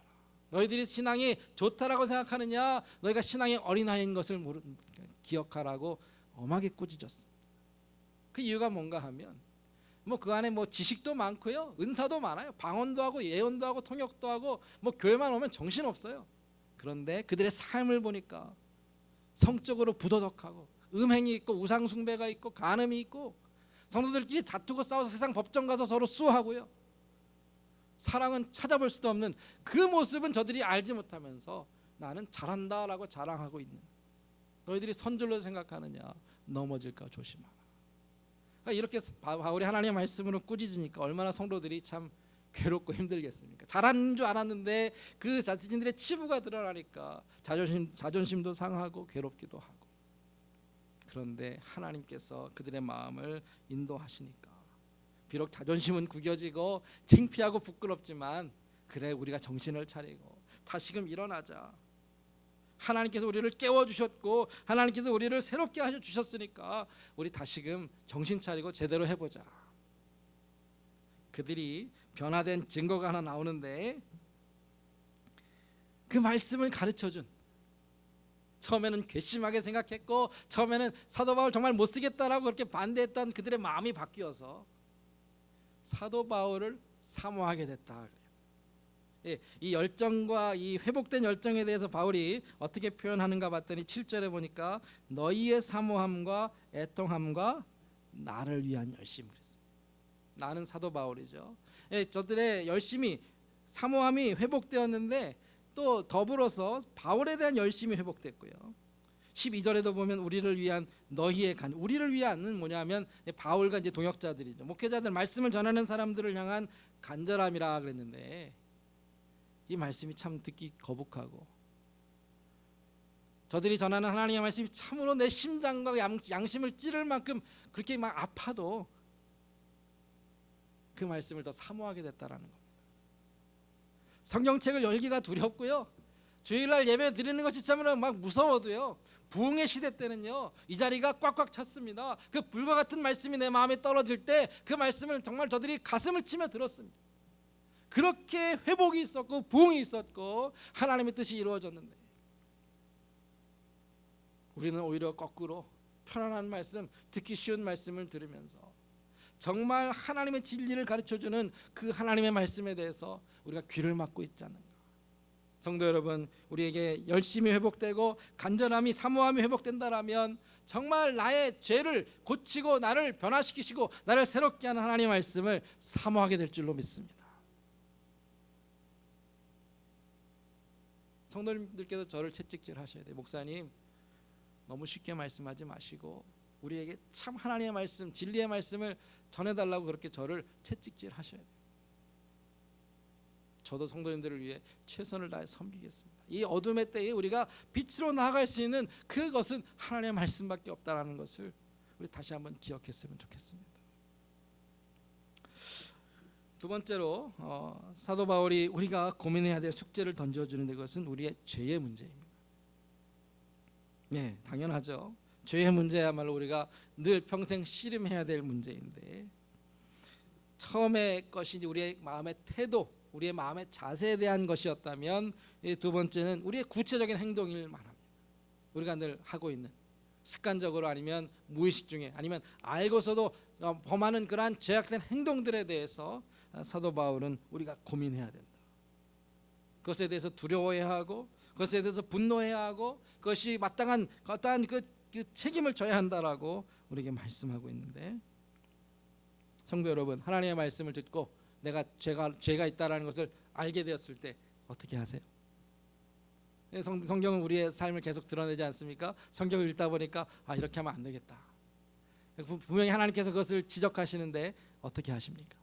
너희들이 신앙이 좋다라고 생각하느냐 너희가 신앙이 어린아이인 것을 기억하라고 엄하게 꾸짖었습니다. 그 이유가 뭔가 하면 뭐 그 안에 뭐 지식도 많고요, 은사도 많아요. 방언도 하고 예언도 하고 통역도 하고 뭐 교회만 오면 정신 없어요. 그런데 그들의 삶을 보니까 성적으로 부도덕하고 음행이 있고 우상 숭배가 있고 간음이 있고 성도들끼리 다투고 싸워서 세상 법정 가서 서로 수하고요. 사랑은 찾아볼 수도 없는 그 모습은 저들이 알지 못하면서 나는 잘한다라고 자랑하고 있는 너희들이 선줄로 생각하느냐 넘어질까 조심하라. 이렇게 바울이 하나님의 말씀으로 꾸짖으니까 얼마나 성도들이 참 괴롭고 힘들겠습니까? 잘하는 줄 알았는데 그 자신들의 치부가 드러나니까 자존심도 상하고 괴롭기도 하고. 그런데 하나님께서 그들의 마음을 인도하시니까 비록 자존심은 구겨지고 창피하고 부끄럽지만 그래 우리가 정신을 차리고 다시금 일어나자. 하나님께서 우리를 깨워주셨고 하나님께서 우리를 새롭게 하셔 주셨으니까 우리 다시금 정신 차리고 제대로 해보자. 그들이 변화된 증거가 하나 나오는데 그 말씀을 가르쳐준 처음에는 괘씸하게 생각했고 처음에는 사도 바울 정말 못 쓰겠다라고 그렇게 반대했던 그들의 마음이 바뀌어서 사도 바울을 사모하게 됐다. 이 열정과 이 회복된 열정에 대해서 바울이 어떻게 표현하는가 봤더니 7절에 보니까 너희의 사모함과 애통함과 나를 위한 열심. 나는 사도 바울이죠. 저들의 열심이 사모함이 회복되었는데 또 더불어서 바울에 대한 열심이 회복됐고요. 12절에도 보면 우리를 위한 너희의 간, 우리를 위한은 뭐냐면 바울과 이제 동역자들이죠. 목회자들 말씀을 전하는 사람들을 향한 간절함이라 그랬는데 이 말씀이 참 듣기 거북하고 저들이 전하는 하나님의 말씀이 참으로 내 심장과 양심을 찌를 만큼 그렇게 막 아파도 그 말씀을 더 사모하게 됐다라는 겁니다. 성경책을 열기가 두렵고요. 주일날 예배 드리는 것이 참으로 막 무서워도요. 부흥의 시대 때는요. 이 자리가 꽉꽉 찼습니다. 그 불과 같은 말씀이 내 마음에 떨어질 때 그 말씀을 정말 저들이 가슴을 치며 들었습니다. 그렇게 회복이 있었고 부흥이 있었고 하나님의 뜻이 이루어졌는데 우리는 오히려 거꾸로 편안한 말씀, 듣기 쉬운 말씀을 들으면서 정말 하나님의 진리를 가르쳐주는 그 하나님의 말씀에 대해서 우리가 귀를 막고 있지 않는가. 성도 여러분, 우리에게 열심히 회복되고 간절함이 사모함이 회복된다라면 정말 나의 죄를 고치고 나를 변화시키시고 나를 새롭게 하는 하나님의 말씀을 사모하게 될 줄로 믿습니다. 성도님들께서 저를 채찍질 하셔야 돼요. 목사님 너무 쉽게 말씀하지 마시고 우리에게 참 하나님의 말씀, 진리의 말씀을 전해달라고 그렇게 저를 채찍질 하셔야 돼요. 저도 성도님들을 위해 최선을 다해 섬기겠습니다. 이 어둠의 때에 우리가 빛으로 나아갈 수 있는 그것은 하나님의 말씀밖에 없다라는 것을 우리 다시 한번 기억했으면 좋겠습니다. 두 번째로 사도 바울이 우리가 고민해야 될 숙제를 던져주는 그것은 우리의 죄의 문제입니다. 네, 당연하죠. 죄의 문제야말로 우리가 늘 평생 씨름해야 될 문제인데 처음의 것이 우리의 마음의 태도, 우리의 마음의 자세에 대한 것이었다면 이 두 번째는 우리의 구체적인 행동일 만합니다. 우리가 늘 하고 있는 습관적으로 아니면 무의식 중에 아니면 알고서도 범하는 그러한 죄악된 행동들에 대해서 사도 바울은 우리가 고민해야 된다. 그것에 대해서 두려워해야 하고 그것에 대해서 분노해야 하고 그것이 마땅한 어떠한 그 책임을 져야 한다라고 우리에게 말씀하고 있는데 성도 여러분, 하나님의 말씀을 듣고 내가 죄가 있다라는 것을 알게 되었을 때 어떻게 하세요? 성경은 우리의 삶을 계속 드러내지 않습니까? 성경을 읽다 보니까 이렇게 하면 안 되겠다. 분명히 하나님께서 그것을 지적하시는데 어떻게 하십니까?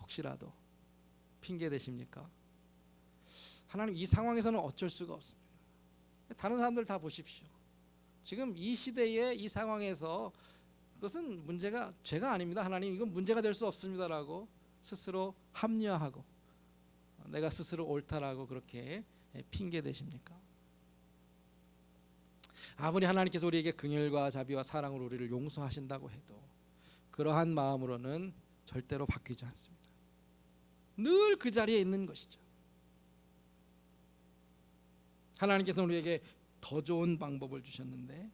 혹시라도 핑계 대십니까? 하나님 이 상황에서는 어쩔 수가 없습니다. 다른 사람들 다 보십시오. 지금 이 시대의 이 상황에서 그것은 문제가 죄가 아닙니다. 하나님 이건 문제가 될 수 없습니다라고 스스로 합리화하고 내가 스스로 옳다라고 그렇게 핑계 대십니까? 아무리 하나님께서 우리에게 긍휼과 자비와 사랑으로 우리를 용서하신다고 해도 그러한 마음으로는 절대로 바뀌지 않습니다. 늘 그 자리에 있는 것이죠. 하나님께서 우리에게 더 좋은 방법을 주셨는데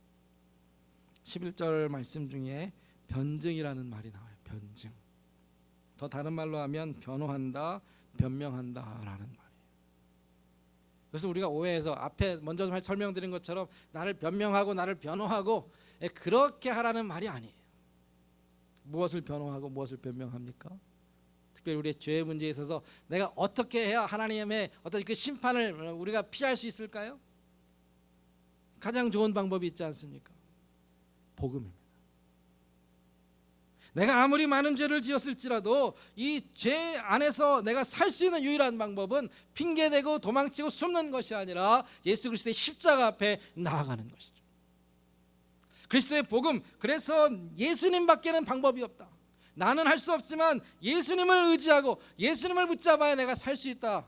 11절 말씀 중에 변증이라는 말이 나와요. 변증. 더 다른 말로 하면 변호한다, 변명한다라는 말이에요. 그래서 우리가 오해해서 앞에 먼저 설명드린 것처럼 나를 변명하고 나를 변호하고 그렇게 하라는 말이 아니에요. 무엇을 변호하고 무엇을 변명합니까? 특별히 우리의 죄의 문제에 있어서 내가 어떻게 해야 하나님의 어떤 그 심판을 우리가 피할 수 있을까요? 가장 좋은 방법이 있지 않습니까? 복음입니다. 내가 아무리 많은 죄를 지었을지라도 이 죄 안에서 내가 살 수 있는 유일한 방법은 핑계대고 도망치고 숨는 것이 아니라 예수 그리스도의 십자가 앞에 나아가는 것이죠. 그리스도의 복음, 그래서 예수님밖에는 방법이 없다. 나는 할 수 없지만 예수님을 의지하고 예수님을 붙잡아야 내가 살 수 있다.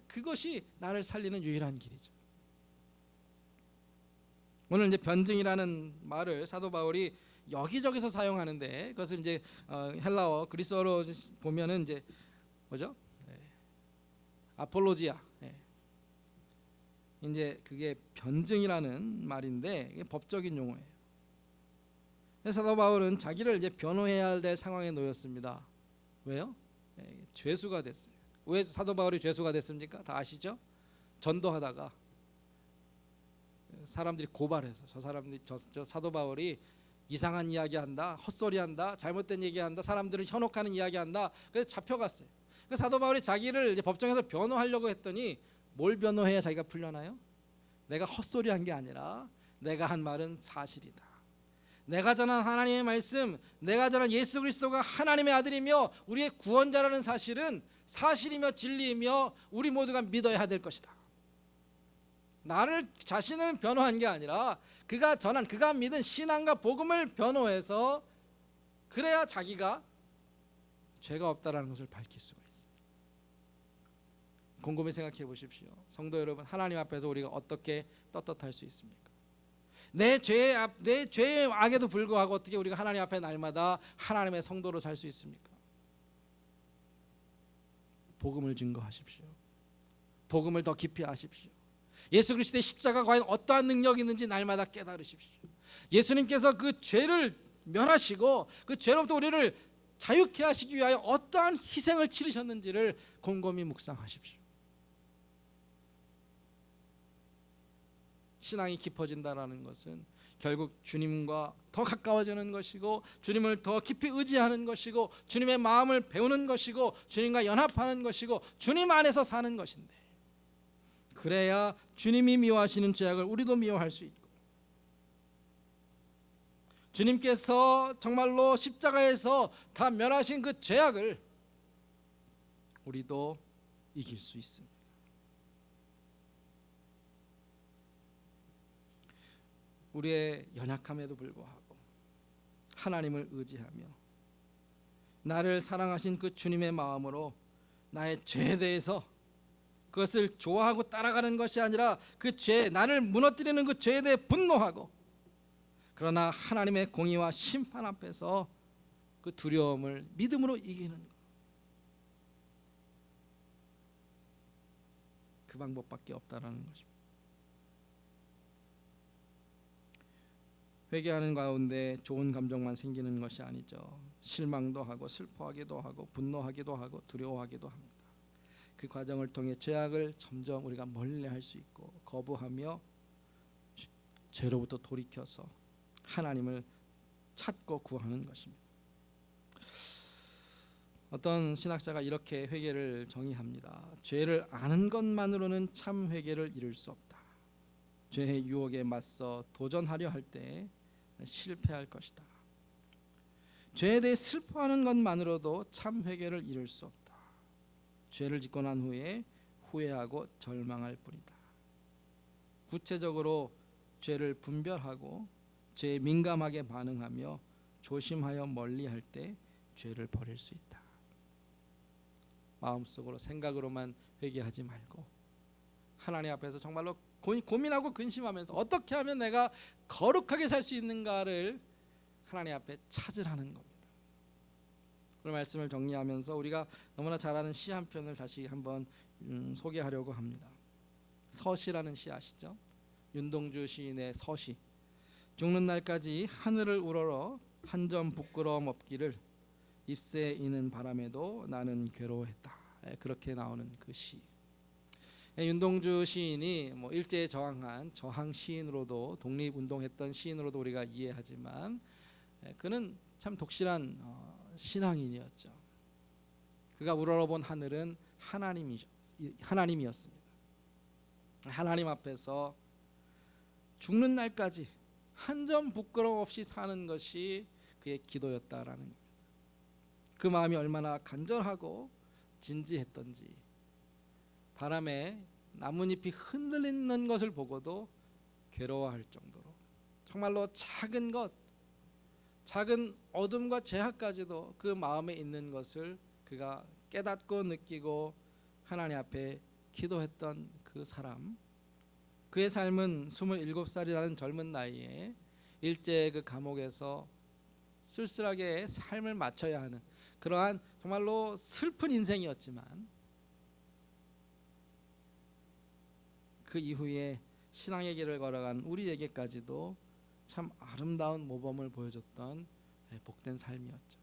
그것이 나를 살리는 유일한 길이죠. 오늘 이제 변증이라는 말을 사도 바울이 여기저기서 사용하는데 그것을 이제 헬라어 그리스어로 보면은 이제 뭐죠? 아폴로지아. 이제 그게 변증이라는 말인데 이게 법적인 용어예요. 사도 바울은 자기를 이제 변호해야 될 상황에 놓였습니다. 왜요? 죄수가 됐어요. 왜 사도 바울이 죄수가 됐습니까? 다 아시죠? 전도하다가 사람들이 고발해서 저 사도 바울이 이상한 이야기한다, 헛소리한다, 잘못된 얘기한다, 사람들을 현혹하는 이야기한다. 그래서 잡혀갔어요. 그 사도 바울이 자기를 이제 법정에서 변호하려고 했더니 뭘 변호해야 자기가 풀려나요? 내가 헛소리한 게 아니라 내가 한 말은 사실이다. 내가 전한 하나님의 말씀, 내가 전한 예수 그리스도가 하나님의 아들이며 우리의 구원자라는 사실은 사실이며 진리이며 우리 모두가 믿어야 될 것이다. 나를 자신을 변호한 게 아니라 그가 전한 그가 믿은 신앙과 복음을 변호해서 그래야 자기가 죄가 없다라는 것을 밝힐 수가 있어요. 곰곰이 생각해 보십시오. 성도 여러분, 하나님 앞에서 우리가 어떻게 떳떳할 수 있습니까? 내 죄의 악에도 불구하고 어떻게 우리가 하나님 앞에 날마다 하나님의 성도로 살 수 있습니까? 복음을 증거하십시오. 복음을 더 깊이 아십시오. 예수 그리스도의 십자가 과연 어떠한 능력이 있는지 날마다 깨달으십시오. 예수님께서 그 죄를 면하시고 그 죄로부터 우리를 자유케 하시기 위하여 어떠한 희생을 치르셨는지를 곰곰이 묵상하십시오. 신앙이 깊어진다라는 것은 결국 주님과 더 가까워지는 것이고 주님을 더 깊이 의지하는 것이고 주님의 마음을 배우는 것이고 주님과 연합하는 것이고 주님 안에서 사는 것인데, 그래야 주님이 미워하시는 죄악을 우리도 미워할 수 있고 주님께서 정말로 십자가에서 다 멸하신 그 죄악을 우리도 이길 수 있습니다. 우리의 연약함에도 불구하고 하나님을 의지하며 나를 사랑하신 그 주님의 마음으로 나의 죄에 대해서 그것을 좋아하고 따라가는 것이 아니라 그 죄, 나를 무너뜨리는 그 죄에 대해 분노하고, 그러나 하나님의 공의와 심판 앞에서 그 두려움을 믿음으로 이기는 것, 그 방법밖에 없다라는 것입니다. 회개하는 가운데 좋은 감정만 생기는 것이 아니죠. 실망도 하고 슬퍼하기도 하고 분노하기도 하고 두려워하기도 합니다. 그 과정을 통해 죄악을 점점 우리가 멀리할 수 있고 거부하며 죄로부터 돌이켜서 하나님을 찾고 구하는 것입니다. 어떤 신학자가 이렇게 회개를 정의합니다. 죄를 아는 것만으로는 참 회개를 이룰 수 없다. 죄의 유혹에 맞서 도전하려 할 때 실패할 것이다. 죄에 대해 슬퍼하는 것만으로도 참 회개를 이룰 수 없다. 죄를 짓고 난 후에 후회하고 절망할 뿐이다. 구체적으로 죄를 분별하고 죄에 민감하게 반응하며 조심하여 멀리할 때 죄를 버릴 수 있다. 마음속으로 생각으로만 회개하지 말고 하나님 앞에서 정말로 고민하고 근심하면서 어떻게 하면 내가 거룩하게 살 수 있는가를 하나님 앞에 찾으라는 겁니다. 오늘 말씀을 정리하면서 우리가 너무나 잘 아는 시 한 편을 다시 한번 소개하려고 합니다. 서시라는 시 아시죠? 윤동주 시인의 서시. 죽는 날까지 하늘을 우러러 한 점 부끄러움 없기를 잎새 이는 바람에도 나는 괴로워했다. 그렇게 나오는 그 시. 윤동주 시인이 일제에 저항한 저항 시인으로도 독립운동했던 시인으로도 우리가 이해하지만 그는 참 독실한 신앙인이었죠. 그가 우러러본 하늘은 하나님이었습니다. 하나님 앞에서 죽는 날까지 한 점 부끄러움 없이 사는 것이 그의 기도였다라는 겁니다. 그 마음이 얼마나 간절하고 진지했던지 바람에 나뭇잎이 흔들리는 것을 보고도 괴로워할 정도로 정말로 작은 것, 작은 어둠과 제약까지도 그 마음에 있는 것을 그가 깨닫고 느끼고 하나님 앞에 기도했던 그 사람. 그의 삶은 27살이라는 젊은 나이에 일제 그 감옥에서 쓸쓸하게 삶을 마쳐야 하는 그러한 정말로 슬픈 인생이었지만 그 이후에 신앙의 길을 걸어간 우리에게까지도 참 아름다운 모범을 보여줬던 복된 삶이었죠.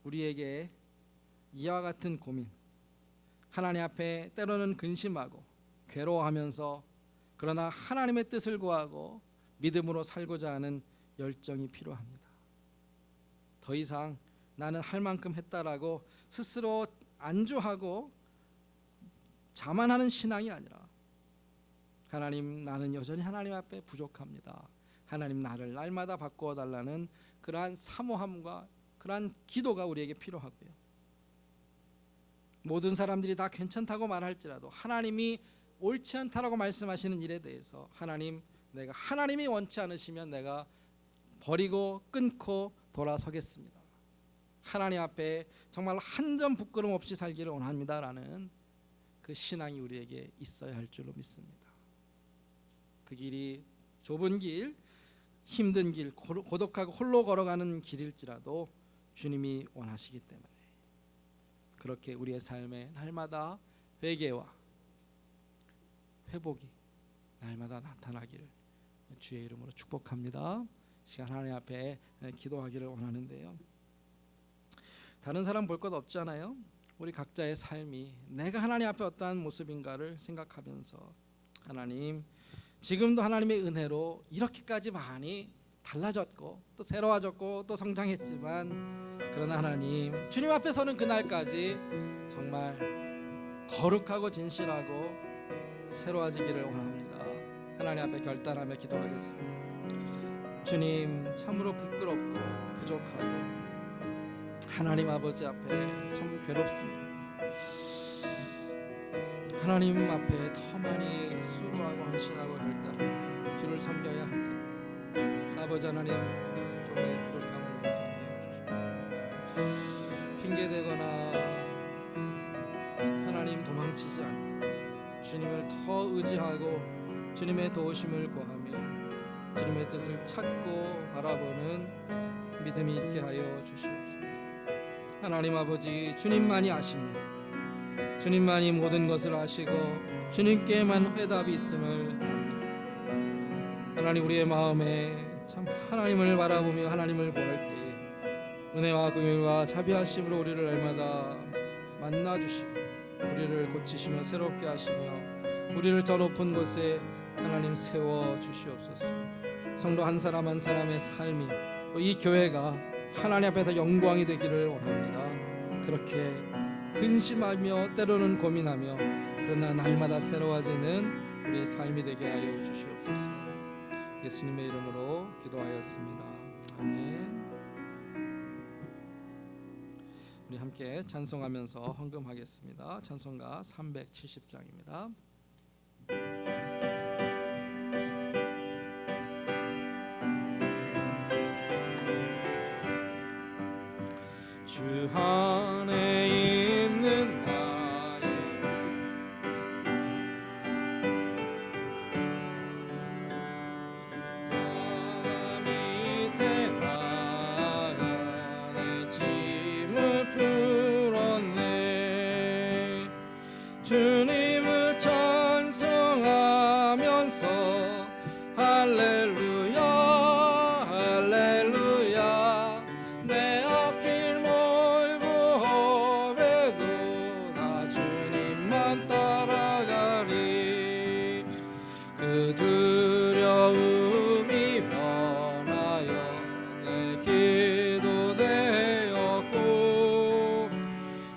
우리에게 이와 같은 고민, 하나님 앞에 때로는 근심하고 괴로워하면서 그러나 하나님의 뜻을 구하고 믿음으로 살고자 하는 열정이 필요합니다. 더 이상 나는 할 만큼 했다라고 스스로 안주하고 자만하는 신앙이 아니라 하나님, 나는 여전히 하나님 앞에 부족합니다. 하나님, 나를 날마다 바꾸어 달라는 그러한 사모함과 그러한 기도가 우리에게 필요하고요. 모든 사람들이 다 괜찮다고 말할지라도 하나님이 옳지 않다라고 말씀하시는 일에 대해서 내가 하나님이 원치 않으시면 내가 버리고 끊고 돌아서겠습니다. 하나님 앞에 정말 한 점 부끄럼 없이 살기를 원합니다라는 그 신앙이 우리에게 있어야 할 줄로 믿습니다. 그 길이 좁은 길, 힘든 길, 고독하고 홀로 걸어가는 길일지라도 주님이 원하시기 때문에 그렇게 우리의 삶에 날마다 회개와 회복이 날마다 나타나기를 주의 이름으로 축복합니다. 시간 하나님 앞에 기도하기를 원하는데요. 다른 사람 볼 것 없잖아요. 우리 각자의 삶이 내가 하나님 앞에 어떠한 모습인가를 생각하면서 하나님, 지금도 하나님의 은혜로 이렇게까지 많이 달라졌고 또 새로워졌고 또 성장했지만 그러나 하나님, 주님 앞에 서는 그날까지 정말 거룩하고 진실하고 새로워지기를 원합니다. 하나님 앞에 결단하며 기도하겠습니다. 주님, 참으로 부끄럽고 부족하고 하나님 아버지 앞에 참 괴롭습니다. 하나님 앞에 더 많이 수고하고 헌신하고 결단 주를 섬겨야 합니다. 아버지 하나님, 종의 부족함을 용서하여 핑계대거나 하나님 도망치지 않고 주님을 더 의지하고 주님의 도우심을 구하며 주님의 뜻을 찾고 바라보는 믿음이 있게 하여 주시옵소서. 하나님 아버지, 주님만이 아십니다. 주님만이 모든 것을 아시고 주님께만 회답이 있음을 압니다. 하나님, 우리의 마음에 참 하나님을 바라보며 하나님을 구할 때에 은혜와 긍휼과 자비하심으로 우리를 날마다 만나주시고 우리를 고치시며 새롭게 하시며 우리를 더 높은 곳에 하나님 세워주시옵소서. 성도 한 사람 한 사람의 삶이 또 이 교회가 하나님 앞에서 영광이 되기를 원합니다. 그렇게 근심하며 때로는 고민하며 그러나 날마다 새로워지는 우리의 삶이 되게 하여 주시옵소서. 예수님의 이름으로 기도하였습니다. 아멘. 우리 함께 찬송하면서 헌금하겠습니다. 찬송가 370장입니다. 주 안에 주님을 찬송하면서 할렐루야 할렐루야 내 앞길 멀고 험해도 나 주님만 따라가리 그 두려움이 변하여 내 기도 되었고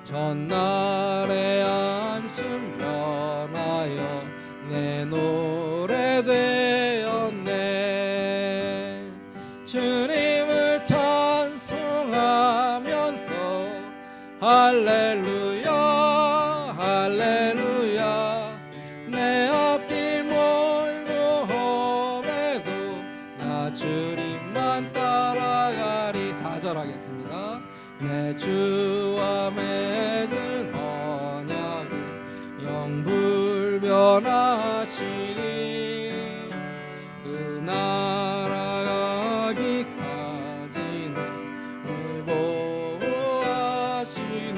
전날의 안숨 변하여 내 노래 되었네 주님을 찬송하면서 할렐루야 할렐루야 내 앞길 멀고 험해도 나 주님만 따라가리 4절 하겠습니다 내 주와 맺은 언약을 영불변하시니 그 날아가기까지는 늘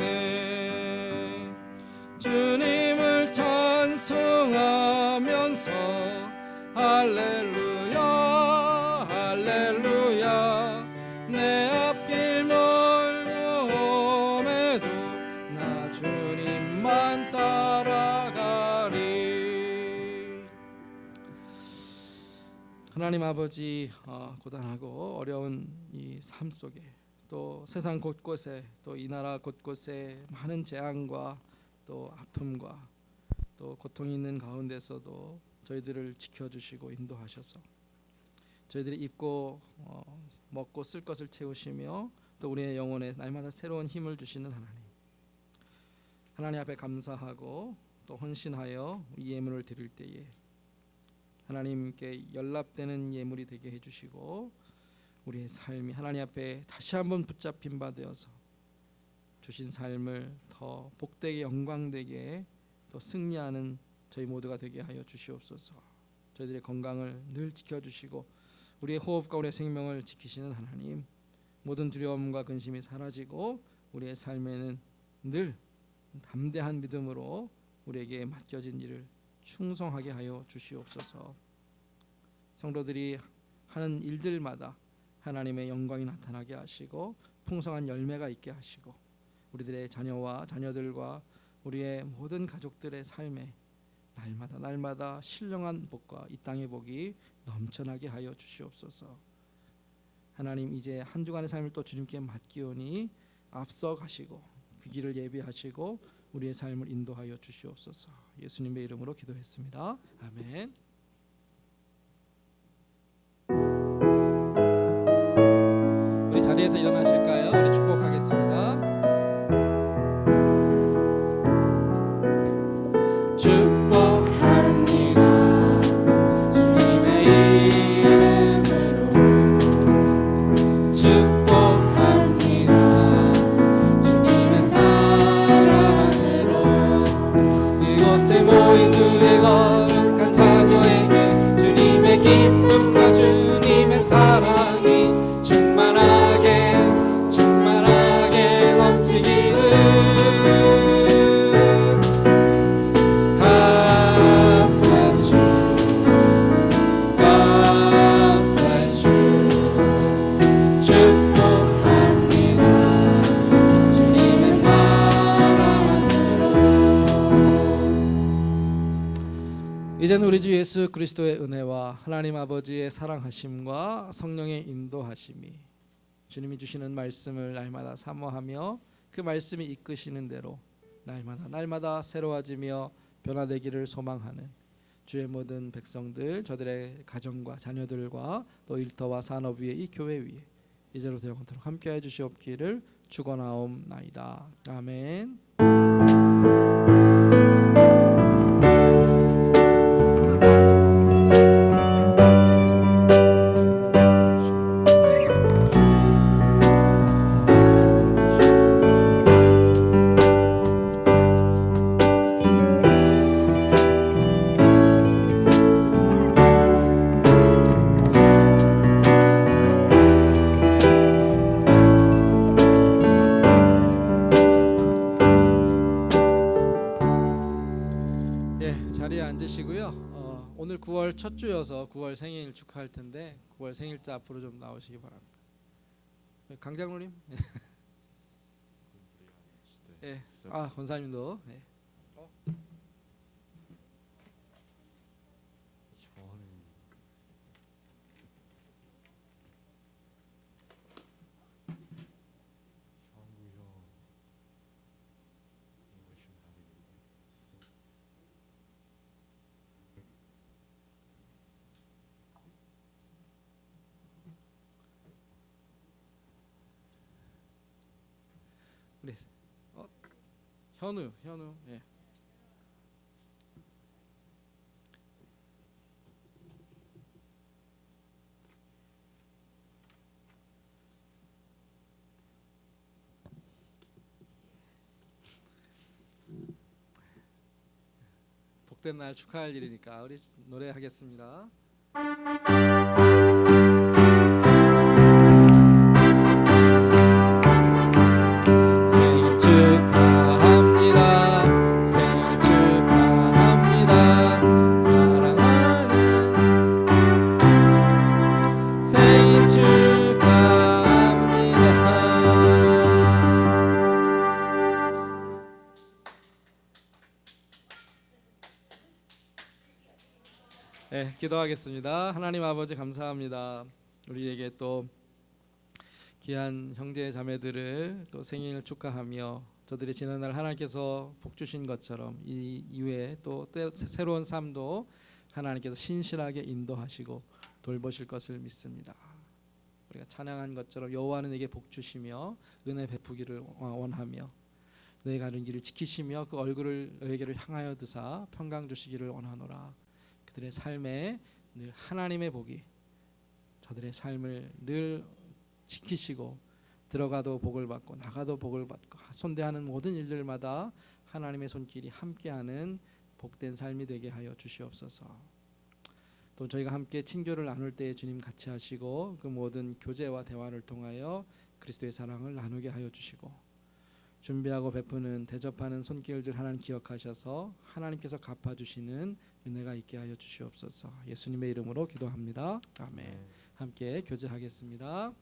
보호하시네 주님을 찬송하면서 할렐루야 할렐루야 내 앞길 멀고 험해도 나 주님만 따라가리 하나님 아버지 고단하고 어려운 이 삶 속에 또 세상 곳곳에 또 이 나라 곳곳에 많은 재앙과 또 아픔과 또 고통이 있는 가운데서도 저희들을 지켜주시고 인도하셔서 저희들이 입고 먹고 쓸 것을 채우시며 또 우리의 영혼에 날마다 새로운 힘을 주시는 하나님 앞에 감사하고 또 헌신하여 이 예물을 드릴 때에 하나님께 연락되는 예물이 되게 해주시고 우리의 삶이 하나님 앞에 다시 한번 붙잡힌 바 되어서 주신 삶을 더 복되게 영광되게 또 승리하는 저희 모두가 되게 하여 주시옵소서. 저희들의 건강을 늘 지켜주시고 우리의 호흡과 우리의 생명을 지키시는 하나님 모든 두려움과 근심이 사라지고 우리의 삶에는 늘 담대한 믿음으로 우리에게 맡겨진 일을 충성하게 하여 주시옵소서. 성도들이 하는 일들마다 하나님의 영광이 나타나게 하시고 풍성한 열매가 있게 하시고 우리들의 자녀와 자녀들과 우리의 모든 가족들의 삶에 날마다 신령한 복과 이 땅의 복이 넘쳐나게 하여 주시옵소서. 하나님 이제 한 주간의 삶을 또 주님께 맡기오니 앞서 가시고 그 길을 예비하시고 우리의 삶을 인도하여 주시옵소서. 예수님의 이름으로 기도했습니다. 아멘. 우리 자리에서 일어나실까요? 우리 축복하겠습니다. 축복합니다 주님의 이름으로 축복합니다 주님의 사랑으로 이곳에 모인 주의 거룩한 자녀에게 주님의 기쁨과 주님의 사랑이 충만하게 넘치기를 이제는 우리 주 예수 그리스도의 은혜와 하나님 아버지의 사랑하심과 성령의 인도하심이 주님이 주시는 말씀을 날마다 사모하며 그 말씀이 이끄시는 대로 날마다 새로워지며 변화되기를 소망하는 주의 모든 백성들 저들의 가정과 자녀들과 또 일터와 산업 위에 이 교회 위에 이제로부터 영원토록 함께해 주시옵기를 축원하옵나이다. 아멘. 예, 자리에 앉으시고요. 오늘 9월 첫 주여서 9월 생일 축하할 텐데 9월 생일자 앞으로 좀 나오시기 바랍니다. 강장로님, 예, 권사님도. 예. 우리 현우, 예. 복된 날 축하할 일이니까 우리 노래하겠습니다. 생일 축하합니다. 생일 축하합니다. 사랑하는 생일 축하합니다. 네, 기도하겠습니다. 하나님 아버지 감사합니다. 우리에게 또 귀한 형제 자매들을 또 생일 축하하며 저들이 지난날 하나님께서 복 주신 것처럼 이 이후에 또 새로운 삶도 하나님께서 신실하게 인도하시고 돌보실 것을 믿습니다. 우리가 찬양한 것처럼 여호와는 내게 복 주시며 은혜 베푸기를 원하며 너희 가는 길을 지키시며 그 얼굴을 너에게로 향하여 두사 평강 주시기를 원하노라. 그들의 삶에 늘 하나님의 복이 저들의 삶을 늘 지키시고 들어가도 복을 받고 나가도 복을 받고 손대하는 모든 일들마다 하나님의 손길이 함께하는 복된 삶이 되게 하여 주시옵소서. 또 저희가 함께 친교를 나눌 때 주님 같이 하시고 그 모든 교제와 대화를 통하여 그리스도의 사랑을 나누게 하여 주시고 준비하고 베푸는 대접하는 손길들 하나님 기억하셔서 하나님께서 갚아주시는 은혜가 있게 하여 주시옵소서. 예수님의 이름으로 기도합니다. 아멘. 함께 교제하겠습니다.